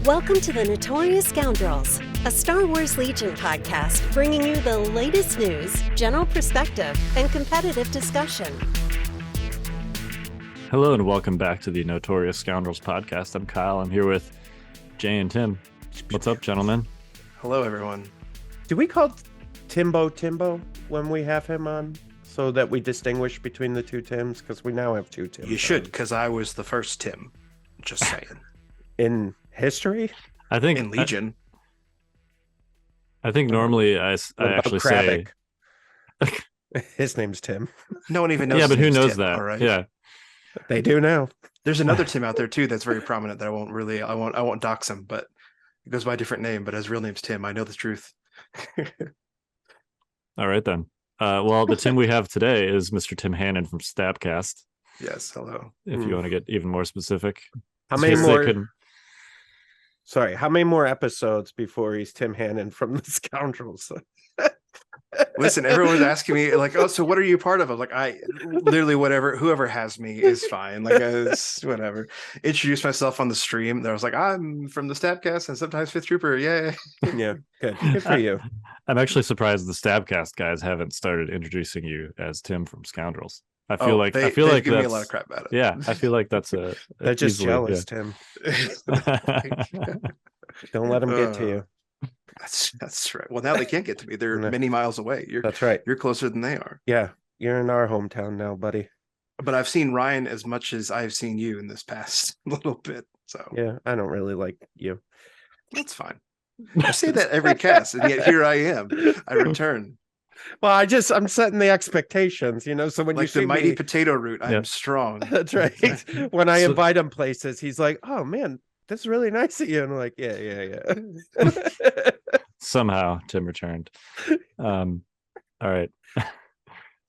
Welcome to the Notorious Scoundrels, a Star Wars Legion podcast bringing you the latest news, general perspective, and competitive discussion. Hello and welcome back to the Notorious Scoundrels podcast. I'm Kyle. I'm here with Jay and Tim. What's up, gentlemen? Hello, everyone. Do we call Timbo when we have him on so that we distinguish between the two Tims? Because we now have two Tims. You should, because I was the first Tim. Just saying. In history? I think in Legion. I think normally I actually say his name's Tim. No one even knows. Yeah, but who knows Tim, that? all right? Yeah, they do now. There's another Tim out there too that's very prominent that I won't dox him, but it goes by a different name, but his real name's Tim. I know the truth. All right then. Well, the Tim we have today is Mr. Tim Hannon from Stabcast. Yes, hello. If you want to get even more specific. How many more episodes before he's Tim Hannon from the Scoundrels? Listen, everyone's asking me like, "Oh, so what are you part of?" I'm like, I literally whoever has me is fine. Like, it's whatever. Introduced myself on the stream. There was like, I'm from the Stabcast and sometimes Fifth Trooper. Yay! Yeah, good for you. I'm actually surprised the Stabcast guys haven't started introducing you as Tim from Scoundrels. I feel like they've given me a lot of crap about it. Yeah, I feel like that's they're just jealous, Tim. Don't let them get to you. That's right. Well, now they can't get to me. They're many miles away. That's right. You're closer than they are. Yeah, you're in our hometown now, buddy. But I've seen Ryan as much as I've seen you in this past little bit. So yeah, I don't really like you. That's fine. I say that every cast, and yet here I am. I return. Well, I'm setting the expectations, so when like you see the mighty me, potato root, I'm strong. That's right. When I invite him places, he's like, "Oh man, this is really nice of you," and I'm like, "Yeah." Somehow Tim returned. All right.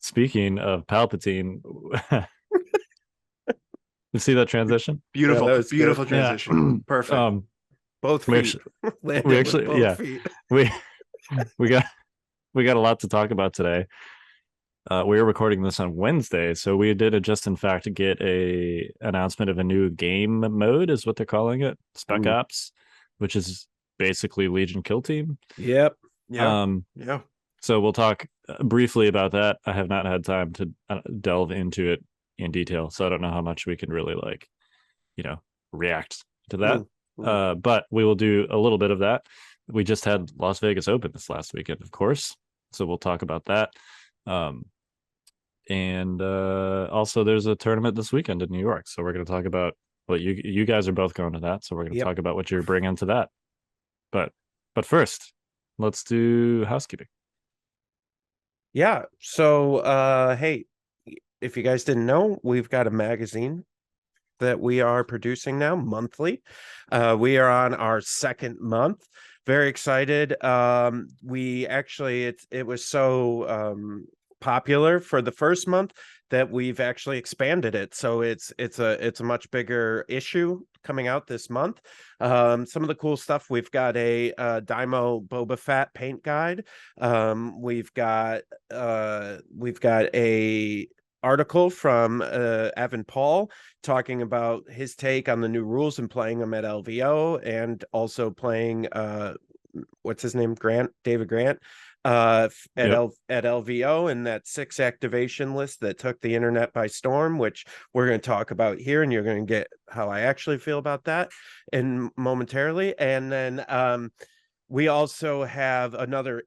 Speaking of Palpatine, you see that transition? Beautiful, yeah, beautiful transition. Yeah. Perfect. Both feet. We actually feet. We got a lot to talk about today. We are recording this on Wednesday, so we did just in fact get a announcement of a new game mode, is what they're calling it, Spec Ops, which is basically Legion Kill Team. Yep. Yeah. So we'll talk briefly about that. I have not had time to delve into it in detail, so I don't know how much we can really react to that. But we will do a little bit of that. We just had Las Vegas Open this last weekend, of course, so we'll talk about that. And also there's a tournament this weekend in New York, so we're going to talk about you guys are both going to that, so we're going to talk about what you're bringing to that. But first, let's do housekeeping. Yeah. So, hey, if you guys didn't know, we've got a magazine that we are producing now monthly. We are on our second month. Very excited. We actually, it was so popular for the first month that we've actually expanded it. So it's a much bigger issue coming out this month. Some of the cool stuff, we've got a Daimo Boba Fett paint guide. We've got a article from Evan Paul talking about his take on the new rules and playing them at LVO, and also playing what's his name, David Grant at LVO, and that 6 activation list that took the internet by storm, which we're going to talk about here, and you're going to get how I actually feel about that in momentarily. And then we also have another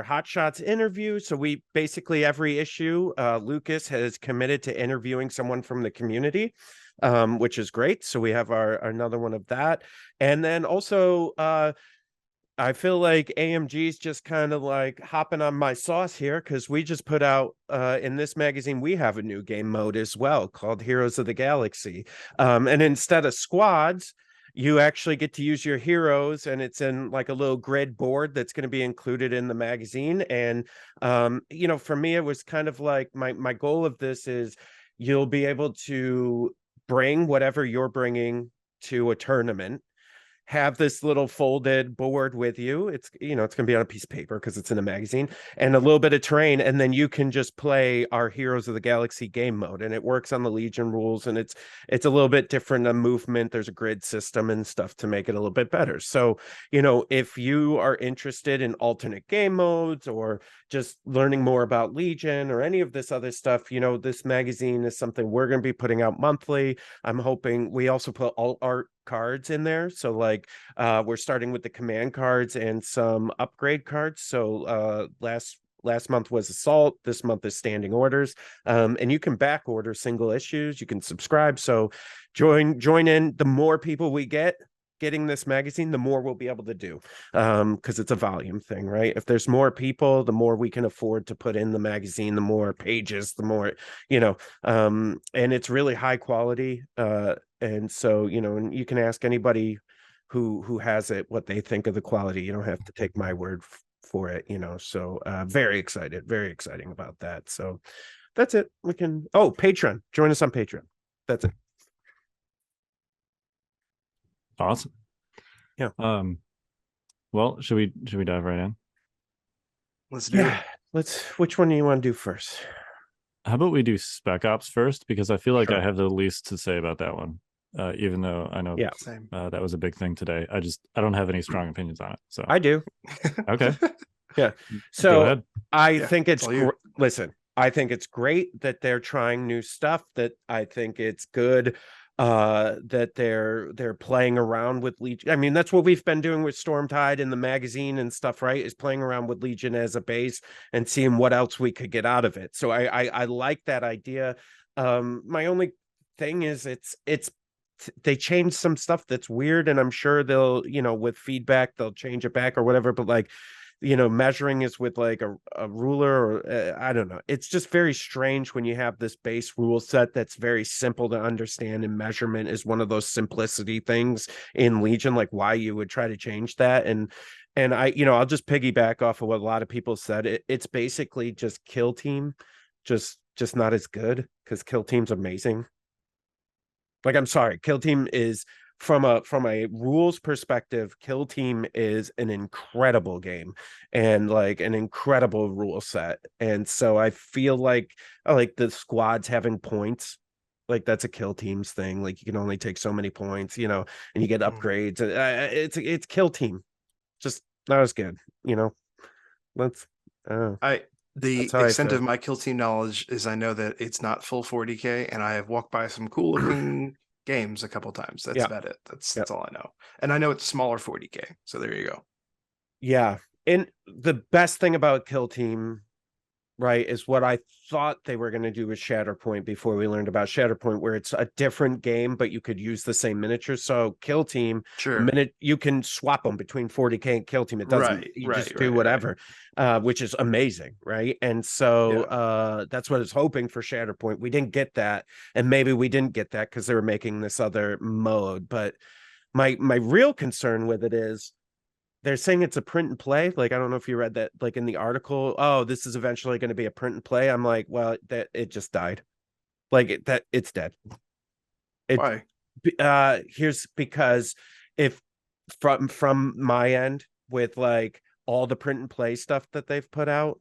Hot Shots interview. So we basically, every issue, Lucas has committed to interviewing someone from the community, which is great. So we have another one of that. And then also, I feel like AMG's just kind of like hopping on my sauce here, because we just put out in this magazine, we have a new game mode as well called Heroes of the Galaxy. And instead of squads, you actually get to use your heroes, and it's in like a little grid board that's going to be included in the magazine. And, for me, it was kind of like my goal of this is you'll be able to bring whatever you're bringing to a tournament, have this little folded board with you. It's, you know, it's going to be on a piece of paper because it's in a magazine, and a little bit of terrain. And then you can just play our Heroes of the Galaxy game mode, and it works on the Legion rules. And it's a little bit different in movement. There's a grid system and stuff to make it a little bit better. So, you know, if you are interested in alternate game modes or just learning more about Legion or any of this other stuff, you know, this magazine is something we're going to be putting out monthly. I'm hoping we also put all art cards in there. So like we're starting with the command cards and some upgrade cards. So last month was Assault, this month is Standing Orders. And you can back order single issues, you can subscribe. So join in. The more people we getting this magazine, the more we'll be able to do, because it's a volume thing, right? If there's more people, the more we can afford to put in the magazine, the more pages, the more, you know, and it's really high quality. And so, you know, and you can ask anybody who has it what they think of the quality. You don't have to take my word for it, you know. So very exciting about that. So that's it. We can Patreon, join us on Patreon. That's it. Awesome. Yeah. Well, should we dive right in? Let's do it. Which one do you want to do first? How about we do Spec Ops first? Because I feel like Sure. I have the least to say about that one. Even though I know Same. that was a big thing today. I don't have any strong opinions on it. So I do. Okay. Yeah. Go So ahead. I think it's all you. listen, I think it's great that they're trying new stuff, that I think it's good that they're playing around with Legion. I mean, that's what we've been doing with Stormtide in the magazine and stuff, right? Is playing around with Legion as a base and seeing what else we could get out of it. So I like that idea. My only thing is it's they changed some stuff that's weird, and I'm sure they'll, you know, with feedback they'll change it back or whatever, but like, you know, measuring is with like a ruler, or I don't know. It's just very strange when you have this base rule set that's very simple to understand, and measurement is one of those simplicity things in Legion, like why you would try to change that. And I, you know, I'll just piggyback off of what a lot of people said. It's basically just Kill Team, just not as good, because Kill Team's amazing. Like, I'm sorry, Kill Team is from a rules perspective, Kill Team is an incredible game and like an incredible rule set. And so I feel like the squads having points, like that's a Kill Team's thing. Like you can only take so many points, you know, and you get upgrades. It's Kill Team, just not as good, you know. The extent of my Kill Team knowledge is I know that it's not full 40K, and I have walked by some cool looking games a couple times. That's about it. That's all I know. And I know it's smaller 40K. So there you go. Yeah. And the best thing about Kill Team, right, is what I thought they were going to do with Shatterpoint before we learned about Shatterpoint, where it's a different game, but you could use the same miniatures. So Kill Team, sure, you can swap them between 40K and Kill Team. It doesn't, you just do whatever, which is amazing, right? And so that's what I was hoping for Shatterpoint. We didn't get that, and maybe we didn't get that because they were making this other mode. But my real concern with it is, they're saying it's a print and play. Like, I don't know if you read that, like in the article, oh, this is eventually going to be a print and play. I'm like, well, that it just died. Like it's dead. Why? Here's because if from my end with like all the print and play stuff that they've put out,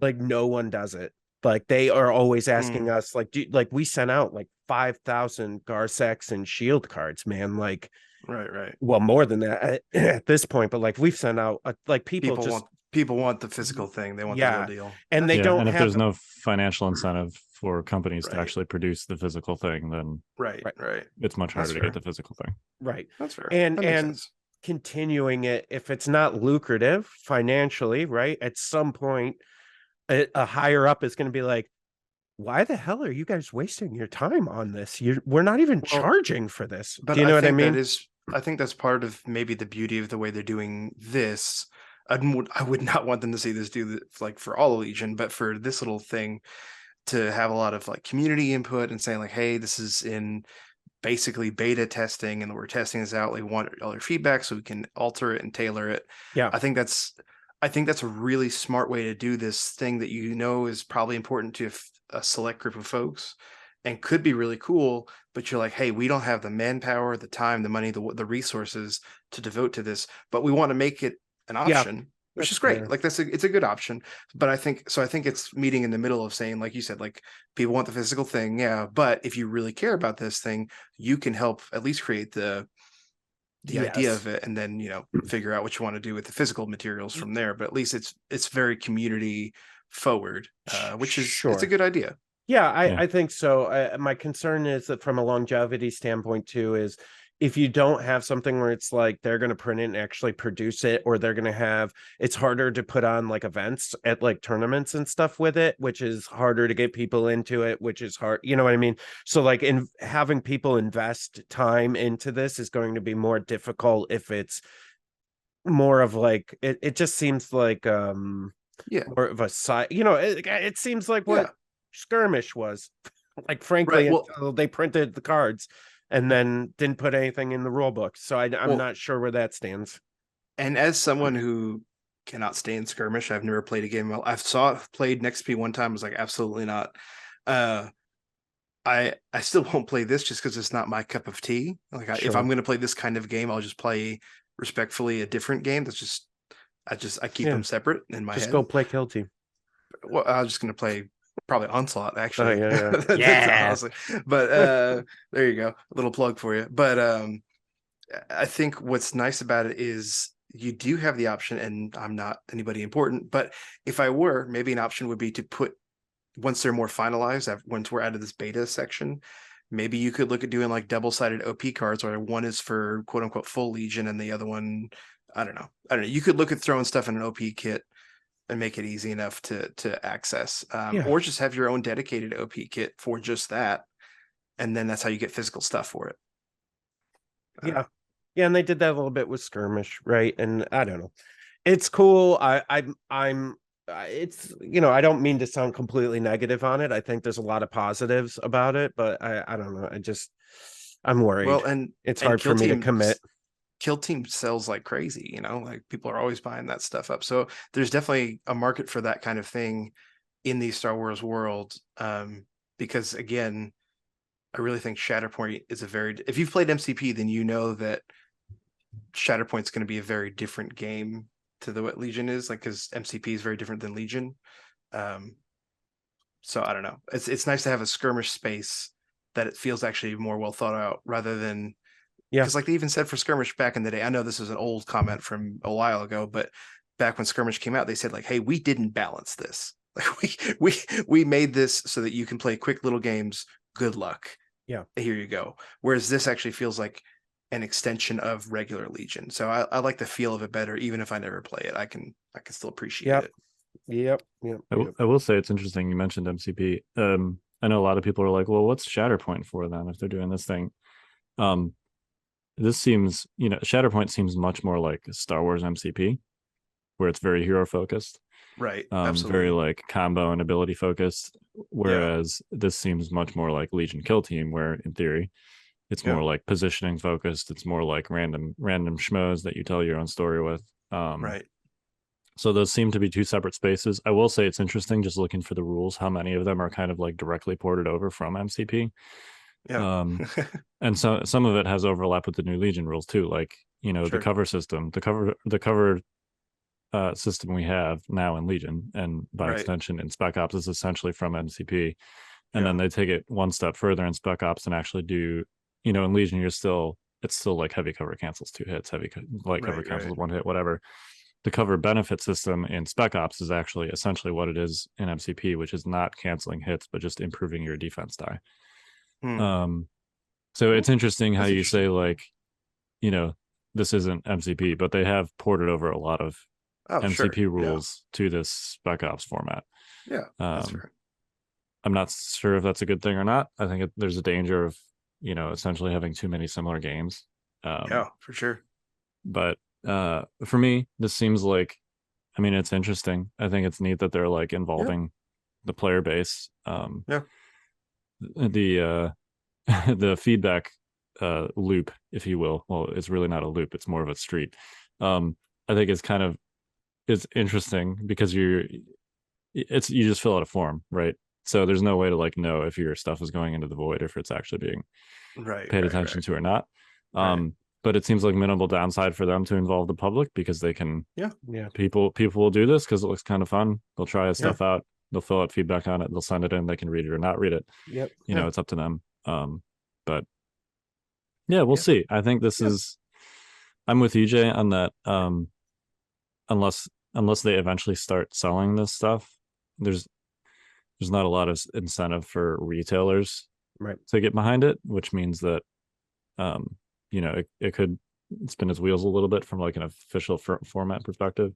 like no one does it. Like they are always asking us, like, we sent out like 5,000 Garsex and Shield cards, man. Like, right. Well, more than that at this point, but like we've sent out like people want the physical thing. They want the real deal, and they don't. And if there's no financial incentive for companies to actually produce the physical thing, then right, it's much harder to get the physical thing. Right, that's fair. And continuing it, if it's not lucrative financially, right, at some point, a higher up is going to be like, why the hell are you guys wasting your time on this? We're not even charging for this. But do you know what I mean? I think that's part of maybe the beauty of the way they're doing this. I would not want them to see this do like for all Legion, but for this little thing to have a lot of like community input and saying like, hey, this is in basically beta testing and we're testing this out. We want all your feedback so we can alter it and tailor it. Yeah. I think that's a really smart way to do this thing that, you know, is probably important to a select group of folks. and could be really cool, but you're like, hey, we don't have the manpower, the time, the money, the resources to devote to this, but we want to make it an option, which is great. Fair. Like it's a good option. But I think it's meeting in the middle of saying, like you said, like people want the physical thing, yeah, but if you really care about this thing, you can help at least create the idea of it, and then figure out what you want to do with the physical materials from there. But at least it's very community forward, which is it's a good idea. Yeah, I think so. My concern is that from a longevity standpoint too, is if you don't have something where it's like they're going to print it and actually produce it, or they're going to have, it's harder to put on like events at like tournaments and stuff with it, which is harder to get people into it, which is hard. You know what I mean? So like in having people invest time into this is going to be more difficult if it's more of like, it just seems like more of a side, it seems like what Skirmish was like, frankly, until they printed the cards and then didn't put anything in the rule book. So I'm not sure where that stands. And as someone who cannot stand Skirmish, I've never played a game. Well, I played Next P one time. I was like, absolutely not. I still won't play this just because it's not my cup of tea. Like if I'm going to play this kind of game, I'll just play respectfully a different game. That's just I keep them separate in my head. Just go play Kill Team. Well, I was just going to play probably Onslaught, actually. Honestly. But there you go, a little plug for you. But I think what's nice about it is you do have the option, and I'm not anybody important, but if I were, maybe an option would be to put, once they're more finalized, once we're out of this beta section, maybe you could look at doing like double-sided OP cards, where one is for quote unquote full Legion and the other one, I don't know, you could look at throwing stuff in an OP kit and make it easy enough to access, or just have your own dedicated OP kit for just that, and then that's how you get physical stuff for it. Yeah, and they did that a little bit with Skirmish, right? And I don't know, it's cool. I'm it's, I don't mean to sound completely negative on it. I think there's a lot of positives about it, but I don't know. I'm worried. Well, and it's hard for me to commit. Kill Team sells like crazy, like people are always buying that stuff up. So there's definitely a market for that kind of thing in the Star Wars world. Because again, I really think Shatterpoint is if you've played MCP, then you know that Shatterpoint's going to be a very different game to what Legion is, like, because MCP is very different than Legion. So I don't know. It's nice to have a skirmish space that it feels actually more well thought out, rather than, because like they even said for Skirmish back in the day, I know this is an old comment from a while ago, but back when Skirmish came out, they said like, hey, we didn't balance this. Like we made this so that you can play quick little games. Good luck. Yeah. Here you go. Whereas this actually feels like an extension of regular Legion. So I like the feel of it better, even if I never play it. I can still appreciate it. Yep. I will say it's interesting you mentioned MCP. I know a lot of people are like, well, what's Shatterpoint for then if they're doing this thing? This seems, Shatterpoint seems much more like Star Wars MCP, where it's very hero focused, right? Absolutely. Very like combo and ability focused. Whereas this seems much more like Legion Kill Team, where in theory it's more like positioning focused. It's more like random schmoes that you tell your own story with. Right. So those seem to be two separate spaces. I will say it's interesting just looking for the rules, how many of them are kind of like directly ported over from MCP. Yeah. And so some of it has overlap with the new Legion rules too, like the cover system, the cover system we have now in Legion, and by extension in Spec Ops, is essentially from MCP. And then they take it one step further in Spec Ops and actually do, in Legion it's still like heavy cover cancels 2 hits, heavy light cover cancels 1 hit, whatever. The cover benefit system in Spec Ops is actually essentially what it is in MCP, which is not canceling hits but just improving your defense die. So it's interesting how you say like, this isn't MCP, but they have ported over a lot of MCP rules to this Spec Ops format. Yeah, that's fair. I'm not sure if that's a good thing or not. I think there's a danger of, essentially having too many similar games. For sure. But for me, this seems like, it's interesting. I think it's neat that they're like involving the player base. The feedback loop, if you will. Well, it's really not a loop; it's more of a street. I think it's interesting because you just fill out a form, right? So there's no way to like know if your stuff is going into the void, if it's actually being paid attention to or not. But it seems like minimal downside for them to involve the public, because they can, people will do this because it looks kind of fun. They'll try stuff out. They'll fill out feedback on it. They'll send it in. They can read it or not read it. You know, it's up to them. But yeah, we'll see. I think this is, I'm with EJ on that. Unless they eventually start selling this stuff, there's not a lot of incentive for retailers to get behind it, which means that you know, it could spin its wheels a little bit from like an official format perspective.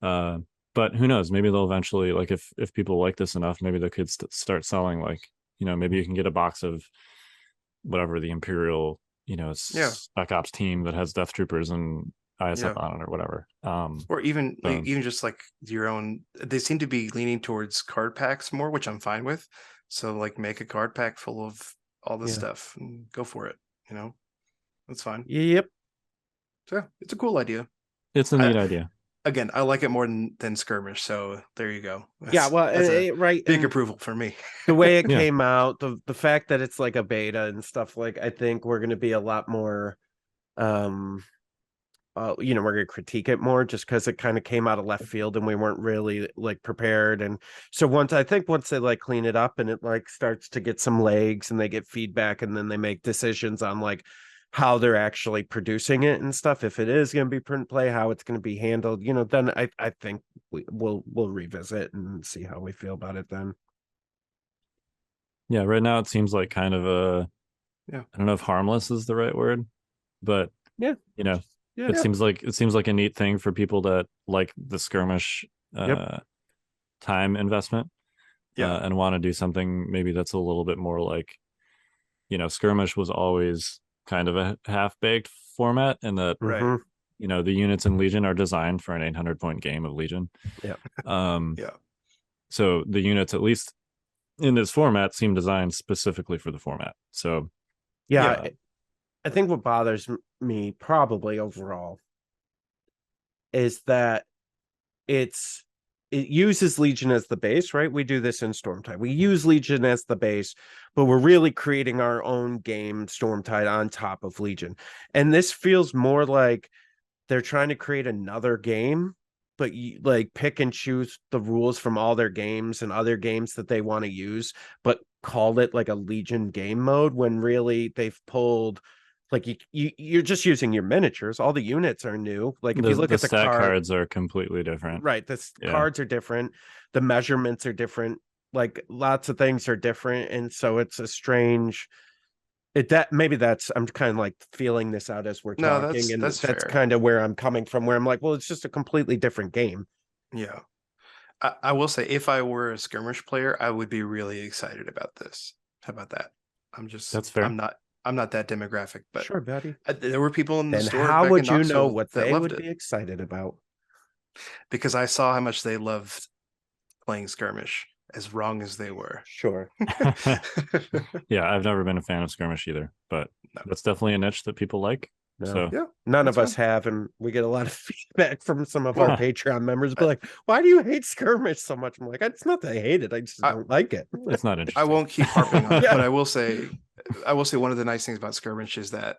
But who knows? Maybe they'll eventually, like, if people like this enough, maybe they could start selling, like, you know, maybe you can get a box of whatever the Imperial, you know, Spec Ops team that has Death Troopers and ISF on it or whatever. Or even even just like your own. They seem to be leaning towards card packs more, which I'm fine with. So like make a card pack full of all this stuff and go for it. You know. That's fine. Yep. So it's a cool idea. It's a neat idea. Again, I like it more than Skirmish. So there you go. That's big approval for me. The way it came out, the fact that it's like a beta and stuff, like, I think we're going to be a lot more, you know, we're going to critique it more just because it kind of came out of left field and we weren't really like prepared. And so once they like clean it up and it like starts to get some legs and they get feedback and then they make decisions on like how they're actually producing it and stuff, if it is going to be print play, how it's going to be handled, you know, then I think we'll revisit and see how we feel about it then. Yeah, right now it seems like kind of a, I don't know if harmless is the right word, but you know, it seems like a neat thing for people that like the Skirmish time investment and want to do something maybe that's a little bit more like, you know, Skirmish was always kind of a half-baked format, and that you know, the units in Legion are designed for an 800 point game of Legion. So the units, at least in this format, seem designed specifically for the format. So I think what bothers me probably overall is that it uses Legion as the base, right? We do this in Stormtide. We use Legion as the base, but we're really creating our own game, Stormtide, on top of Legion. And this feels more like they're trying to create another game, but you like pick and choose the rules from all their games and other games that they want to use, but call it like a Legion game mode, when really they've pulled, like, you're just using your miniatures. All the units are new. Like, if you look at the stat cards are completely different. Right. The cards are different. The measurements are different. Like, lots of things are different. And so it's a strange, I'm kind of like feeling this out as we're talking. That's kind of where I'm coming from, where I'm like, well, it's just a completely different game. Yeah. I will say, if I were a Skirmish player, I would be really excited about this. How about that? That's fair. I'm not that demographic, but sure, buddy. There were people in the store. How would you know what they would be excited about? Because I saw how much they loved playing Skirmish, as wrong as they were. Sure. Yeah, I've never been a fan of Skirmish either, but that's definitely a niche that people like. No. So none of us have, and we get a lot of feedback from some of our Patreon members, but like, why do you hate Skirmish so much? I'm like, it's not that I hate it, I just don't like it. It's not interesting. I won't keep harping on it, but I will say one of the nice things about Skirmish is that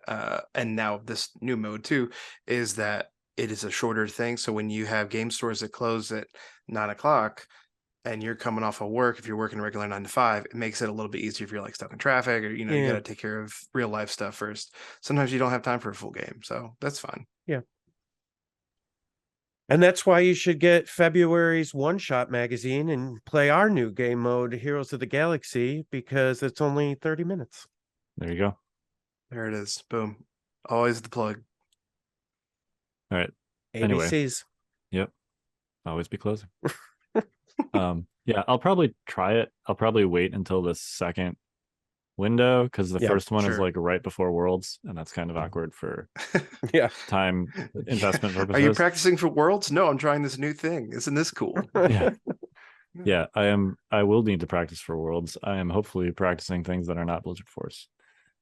and now this new mode too, is that it is a shorter thing. So when you have game stores that close at 9:00 and you're coming off of work, if you're working a regular 9 to 5, it makes it a little bit easier if you're like stuck in traffic, or, you know, you got to take care of real life stuff first. Sometimes you don't have time for a full game, so that's fine. Yeah. And that's why you should get February's One Shot magazine and play our new game mode, Heroes of the Galaxy, because it's only 30 minutes. There you go. There it is. Boom. Always the plug. All right. ABCs. Anyway. Yep. Always be closing. Yeah, I'll probably try it. I'll probably wait until the second window, because the first one is like right before Worlds, and that's kind of awkward for time investment purposes. Are you practicing for Worlds? No, I'm trying this new thing. Isn't this cool? Yeah, I will need to practice for Worlds. I am hopefully practicing things that are not Blizzard Force.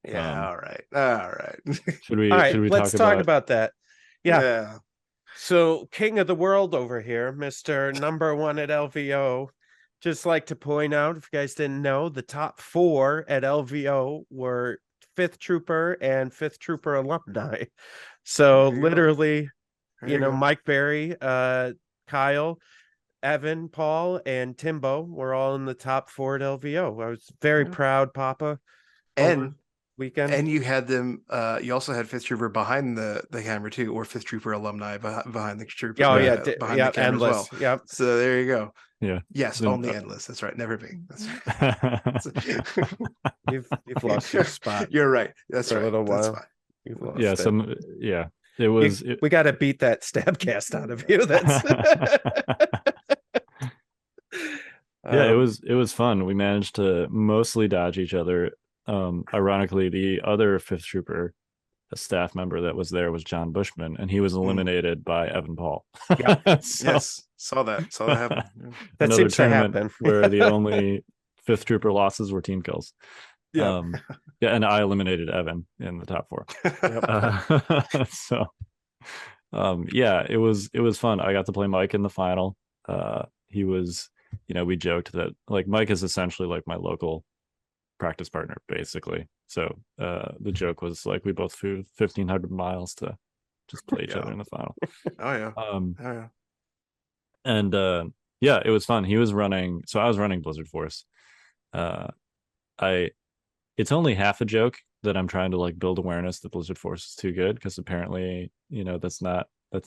Yeah, all right. Should we let's talk about that. Yeah. So, King of the World over here, Mr. Number One at LVO, just like to point out, if you guys didn't know, the top 4 at LVO were 5th Trooper and 5th Trooper alumni. So literally, Mike Berry, Kyle, Evan, Paul, and Timbo were all in the top 4 at LVO. I was very proud, Papa. And weekend. And you had them. You also had Fifth Trooper behind the camera too, or Fifth Trooper alumni behind the trooper. Behind the camera endless. as well. So there you go. Yeah. Yes, only endless. That's right. Never be. That's you've lost your spot. You're right. That's for right. a little while. That's fine. You've lost it. It was. We got to beat that stabcast out of you. That's. It was fun. We managed to mostly dodge each other. Ironically, the other Fifth Trooper, a staff member that was there, was John Bushman, and he was eliminated by Evan Paul. Yeah. Yes, saw that happen. That Another seems to happen. where the only Fifth Trooper losses were team kills. Yeah. And I eliminated Evan in the top 4. It was fun. I got to play Mike in the final. He was, we joked that like Mike is essentially like my local practice partner, basically. So the joke was like we both flew 1,500 miles to just play each other in the final. And it was fun. He was running, so I was running Blizzard Force. It's only half a joke that I'm trying to like build awareness that Blizzard Force is too good, because apparently that's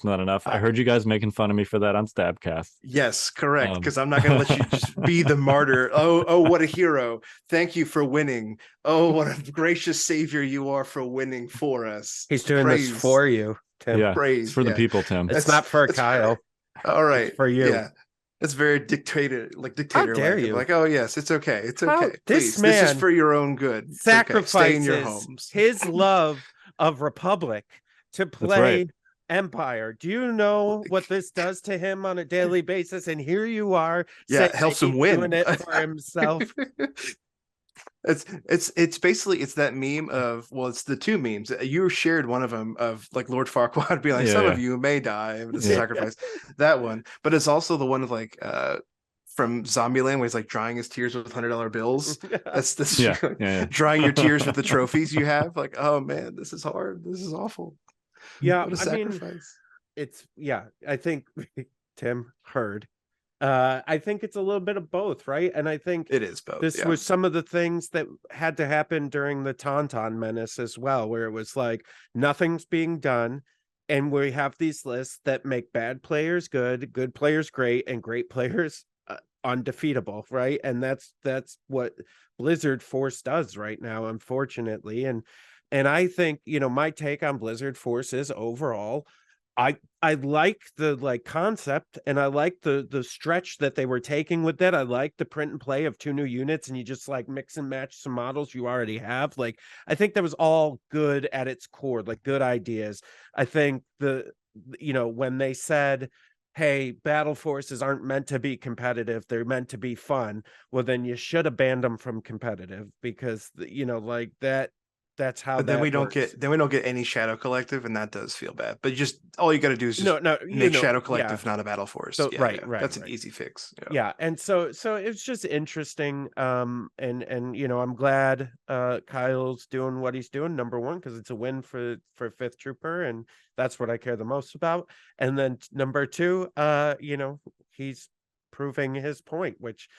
not enough. I heard you guys making fun of me for that on Stabcast. Yes, correct. Because I'm not going to let you just be the martyr. Oh, what a hero! Thank you for winning. Oh, what a gracious savior you are for winning for us. He's doing this for you, Tim. Yeah, praise it's for the people, Tim. It's not for Kyle. All right, it's for you. Yeah. It's very dictator. How dare you? Like, oh yes, it's okay. It's okay. This man, this is for your own good. Sacrifices Stay in your homes. His love of Republic to play Empire. Do you know what this does to him on a daily basis? And here you are, it helps him win. Doing it for himself. It's basically that meme of, well, it's the 2 memes. You shared one of them of like Lord Farquaad being like, some of you may die, but it's a sacrifice. That one, but it's also the one of like from Zombieland where he's like drying his tears with $100 bills. That's this drying your tears with the trophies you have. Like, oh man, this is hard. This is awful. Yeah, what a sacrifice. I think Tim heard. I think it's a little bit of both, right? And I think it is both. This was some of the things that had to happen during the Tauntaun Menace as well, where it was like nothing's being done, and we have these lists that make bad players good players great, and great players undefeatable, right? And that's what Blizzard Force does right now, unfortunately. And I think, my take on Blizzard Force is overall, I like the concept, and I like the stretch that they were taking with that. I like the print and play of 2 new units, and you just like mix and match some models you already have. Like, I think that was all good at its core, like good ideas. I think when they said, hey, battle forces aren't meant to be competitive, they're meant to be fun, well, then you should have banned them from competitive, because like that. That's how. But then we don't get any Shadow Collective, and that does feel bad. But just all you got to do is just make Shadow Collective not a battle force. So, right. That's an easy fix. Yeah, and so it's just interesting. And I'm glad Kyle's doing what he's doing. Number one, because it's a win for 5th Trooper, and that's what I care the most about. And then number 2, he's proving his point, which.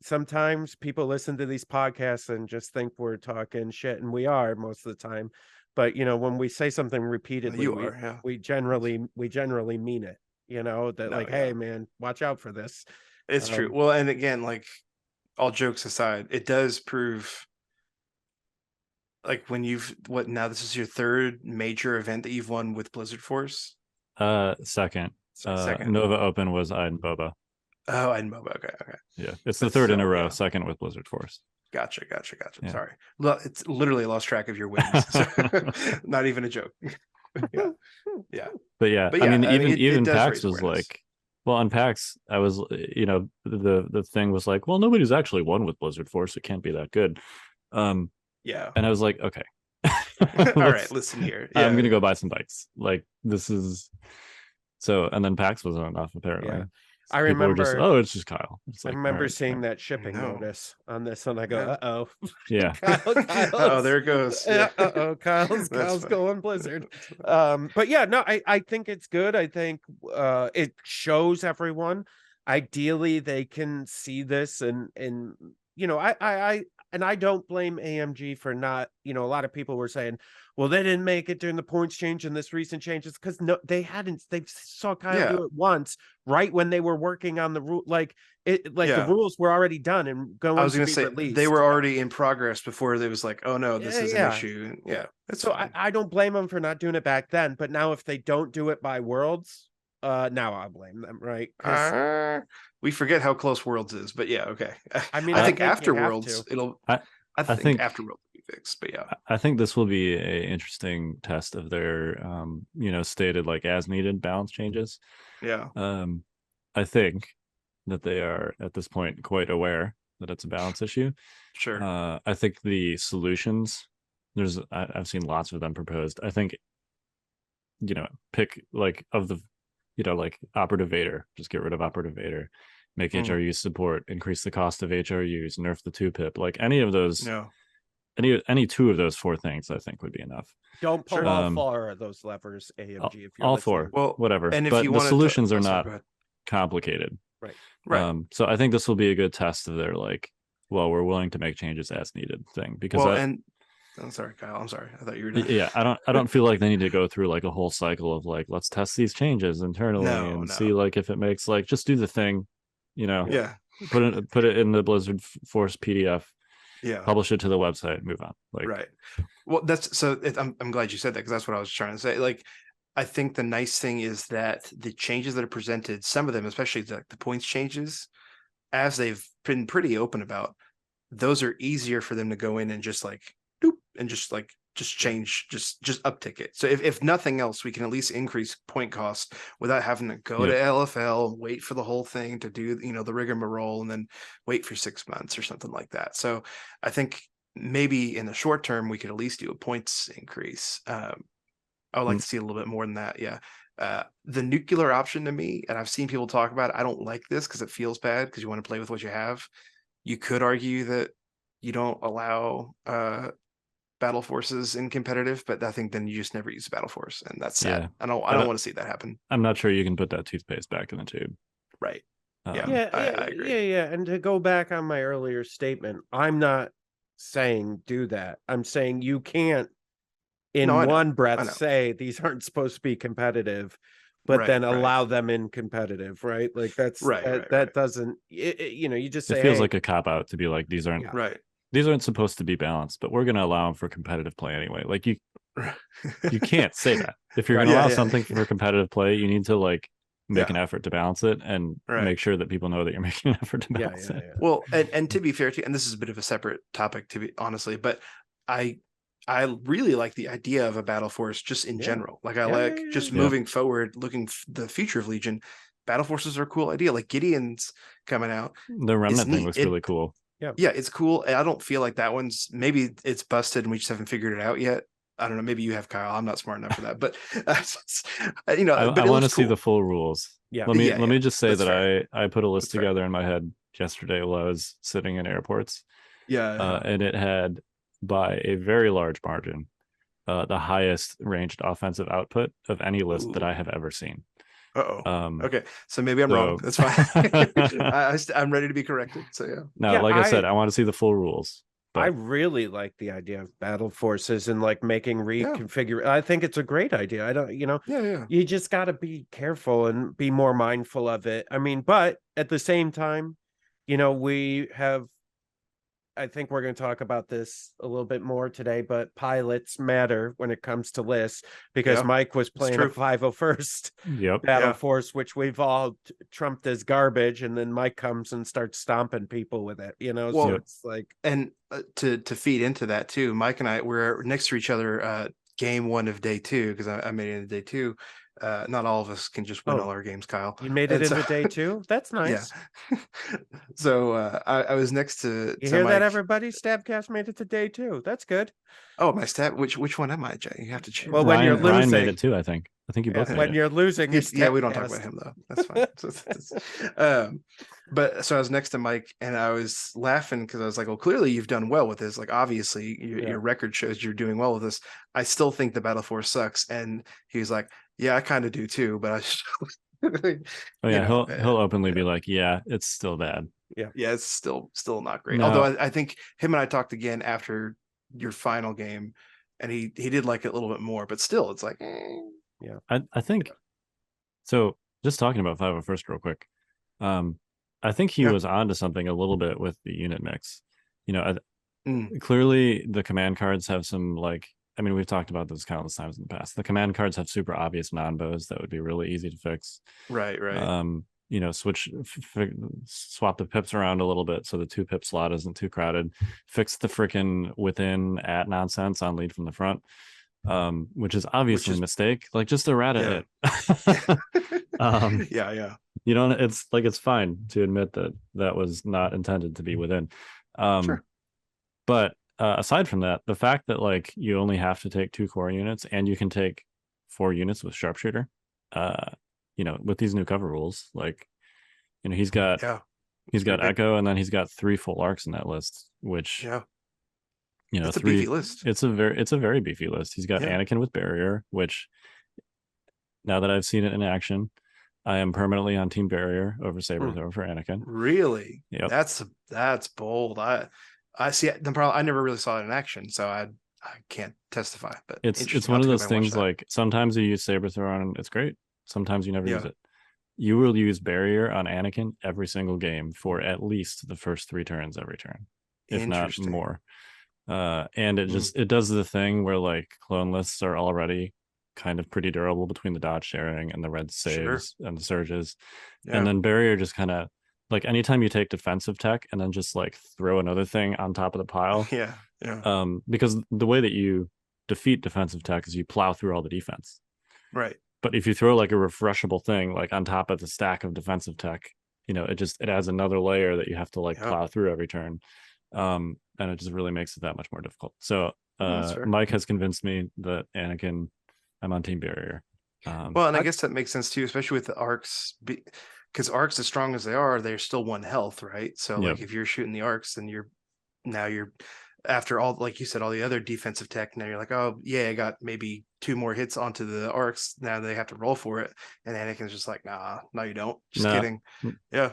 Sometimes people listen to these podcasts and just think we're talking shit, and we are most of the time. But when we say something repeatedly, we generally mean it. Hey man, watch out for this. It's true. Well, and again, like all jokes aside, it does prove. Like when now this is your 3rd major event that you've won with Blizzard Force. Second. Nova Open was Iden Boba. Oh, and MOBA. Okay. Yeah, it's the 3rd in a row. Second with Blizzard Force. Gotcha. Yeah. Sorry, it's literally lost track of your wins. Not even a joke. Yeah. But I mean, even PAX was like, well, on PAX, I was, the thing was like, well, nobody's actually won with Blizzard Force. It can't be that good. And I was like, okay. All right, listen here. Yeah. I'm gonna go buy some bikes. Like this is so, and then PAX wasn't enough apparently. Yeah. I People were just, remember. oh, it's just Kyle. It's I like, remember all right, seeing fine. that shipping No. notice on this one. I go, Yeah. uh-oh. Yeah. Oh, there it goes. Yeah, uh-oh, That's Kyle's fine. going Blizzard. But yeah, no, I think it's good. I think it shows everyone. Ideally, they can see this and I don't blame AMG for not, a lot of people were saying, well, they didn't make it during the points change and this recent changes because no, they saw Kyle do it once, right when they were working on the rule, the rules were already done and going I was to going be to say released. they were already in progress before there was like, oh no, this is an issue. Yeah, that's so fine. I don't blame them for not doing it back then, but now if they don't do it by Worlds, now I'll blame them, right? We forget how close Worlds is, but yeah, okay. I mean, I I think think after you have Worlds, to. I think after Worlds will be fixed, but yeah. I think this will be a interesting test of their, stated like as needed balance changes. Yeah. I think that they are at this point quite aware that it's a balance issue. Sure. I think the solutions, I've seen lots of them proposed. I think, pick like of the, like Operative Vader, just get rid of Operative Vader, make HRU support, increase the cost of HRUs, nerf the 2-pip, like any of those. No. Any two of those 4 things, I think, would be enough. Don't pull all 4 of those levers, AMG. If you're all listening. 4, well, whatever. And if but you the solutions are not complicated, right? So I think this will be a good test of their like, well, we're willing to make changes as needed thing. Because I'm sorry, Kyle. I'm sorry. I thought you were done. Yeah, I don't feel like they need to go through like a whole cycle of like, let's test these changes internally and see like if it makes like, just do the thing, Yeah. Put it in the Blizzard Force PDF. Yeah. Publish it to the website, move on. Like, right. Well, I'm glad you said that because that's what I was trying to say. Like, I think the nice thing is that the changes that are presented, some of them, especially the points changes, as they've been pretty open about, those are easier for them to go in and just like doop and just change, just uptick it. So if nothing else, we can at least increase point costs without having to go to LFL, wait for the whole thing to do, the rigmarole, and then wait for 6 months or something like that. So I think maybe in the short term, we could at least do a points increase. I would like to see a little bit more than that. Yeah. The nuclear option to me, and I've seen people talk about it, I don't like this because it feels bad because you want to play with what you have. You could argue that you don't allow battle forces in competitive, but I think then you just never use battle force, and that's sad. I don't want to see that happen. I'm not sure you can put that toothpaste back in the tube. Right. I agree. Yeah. And to go back on my earlier statement, I'm not saying do that. I'm saying you can't in one breath say these aren't supposed to be competitive, but then allow them in competitive, right? Like that's that doesn't, you just say, it feels like a cop out to be like, these aren't these aren't supposed to be balanced, but we're going to allow them for competitive play anyway. Like you can't say that. If you're going to allow something for competitive play, you need to like make an effort to balance it and make sure that people know that you're making an effort to balance it. Well, and to be fair to you, and this is a bit of a separate topic to be honestly, but I really like the idea of a battle force just in general. Like just moving forward, looking the future of Legion. Battle forces are a cool idea. Like Gideon's coming out. The Remnant thing looks really cool. Yeah, it's cool. I don't feel like that one's, maybe it's busted and we just haven't figured it out yet. I don't know. Maybe you have, Kyle. I'm not smart enough for that, but I want to see the full rules. Yeah. Let me just say that I put a list together in my head yesterday while I was sitting in airports. Yeah. And it had, by a very large margin, the highest ranged offensive output of any list that I have ever seen. Okay, so maybe I'm wrong. That's fine. I'm ready to be corrected. So like I said, I want to see the full rules. But I really like the idea of battle forces and like making reconfigure. I think it's a great idea. I don't, you just got to be careful and be more mindful of it. I mean, but at the same time, we have, I think we're going to talk about this a little bit more today, but pilots matter when it comes to lists because Mike was playing a 501st battle force, which we've all trumped as garbage. And then Mike comes and starts stomping people with it, so it's like, and to feed into that too, Mike and I were next to each other, game 1 of day 2, because I made it into day 2. Not all of us can just win all our games, Kyle. You made it into day 2? That's nice. Yeah. So I was next to hear Mike. That, everybody? Stabcast made it to day 2. That's good. Oh, my stab. Which one am I, Jay? You have to check. Well, when you're losing, Ryan made it too, I think. I think you both made when it. you're losing, it's Yeah, we don't talk test. about him though. That's fine. But so I was next to Mike and I was laughing because I was like, well, clearly you've done well with this. Like, obviously your record shows you're doing well with this. I still think the Battle Force sucks. And he was like, yeah, I kind of do too. But Oh yeah, he'll openly be like, yeah, it's still bad. Yeah, it's still not great. No. Although I think him and I talked again after your final game, and he did like it a little bit more. But still, it's like, yeah. I think so. Just talking about 501st real quick. I think he was onto something a little bit with the unit mix. You know, clearly the command cards have some like. I mean, we've talked about this countless times in the past. The command cards have super obvious non-bows that would be really easy to fix. Right. You know, swap the pips around a little bit so the 2-pip slot isn't too crowded. Fix the freaking within at nonsense on lead from the front, which is obviously a mistake. Like, just errata it. Yeah. You know, it's fine to admit that was not intended to be within. Sure. But aside from that, the fact that like you only have to take 2 core units and you can take 4 units with sharpshooter, you know, with these new cover rules, like, you know, he's got Echo, and then he's got 3 full arcs in that list, which, you know, it's a beefy list. It's a very beefy list. He's got Anakin with barrier, which now that I've seen it in action, I am permanently on Team Barrier over Saber Thrower for Anakin. Really? Yep. That's bold. I see the problem. I never really saw it in action, so I can't testify. But it's one of those things like sometimes you use Saber Thrower and it's great. Sometimes you never use it. You will use barrier on Anakin every single game for at least the first 3 turns every turn, if not more. And it does the thing where like clone lists are already kind of pretty durable between the dodge sharing and the red saves and the surges. And then barrier just kind of like anytime you take defensive tech and then just like throw another thing on top of the pile. Because the way that you defeat defensive tech is you plow through all the defense. Right. But if you throw like a refreshable thing like on top of the stack of defensive tech, you know, it adds another layer that you have to like plow through every turn. And it just really makes it that much more difficult. So Mike has convinced me that Anakin, I'm on Team Barrier. Well, and I guess that makes sense too, especially with the arcs, because arcs, as strong as they are, they're still 1 health, right? So like if you're shooting the arcs, then you're after all, like you said, all the other defensive tech, now you're like, oh yeah, I got maybe 2 more hits onto the arcs. Now they have to roll for it, and Anakin's just like, nah, no, you don't. Just kidding. Yeah,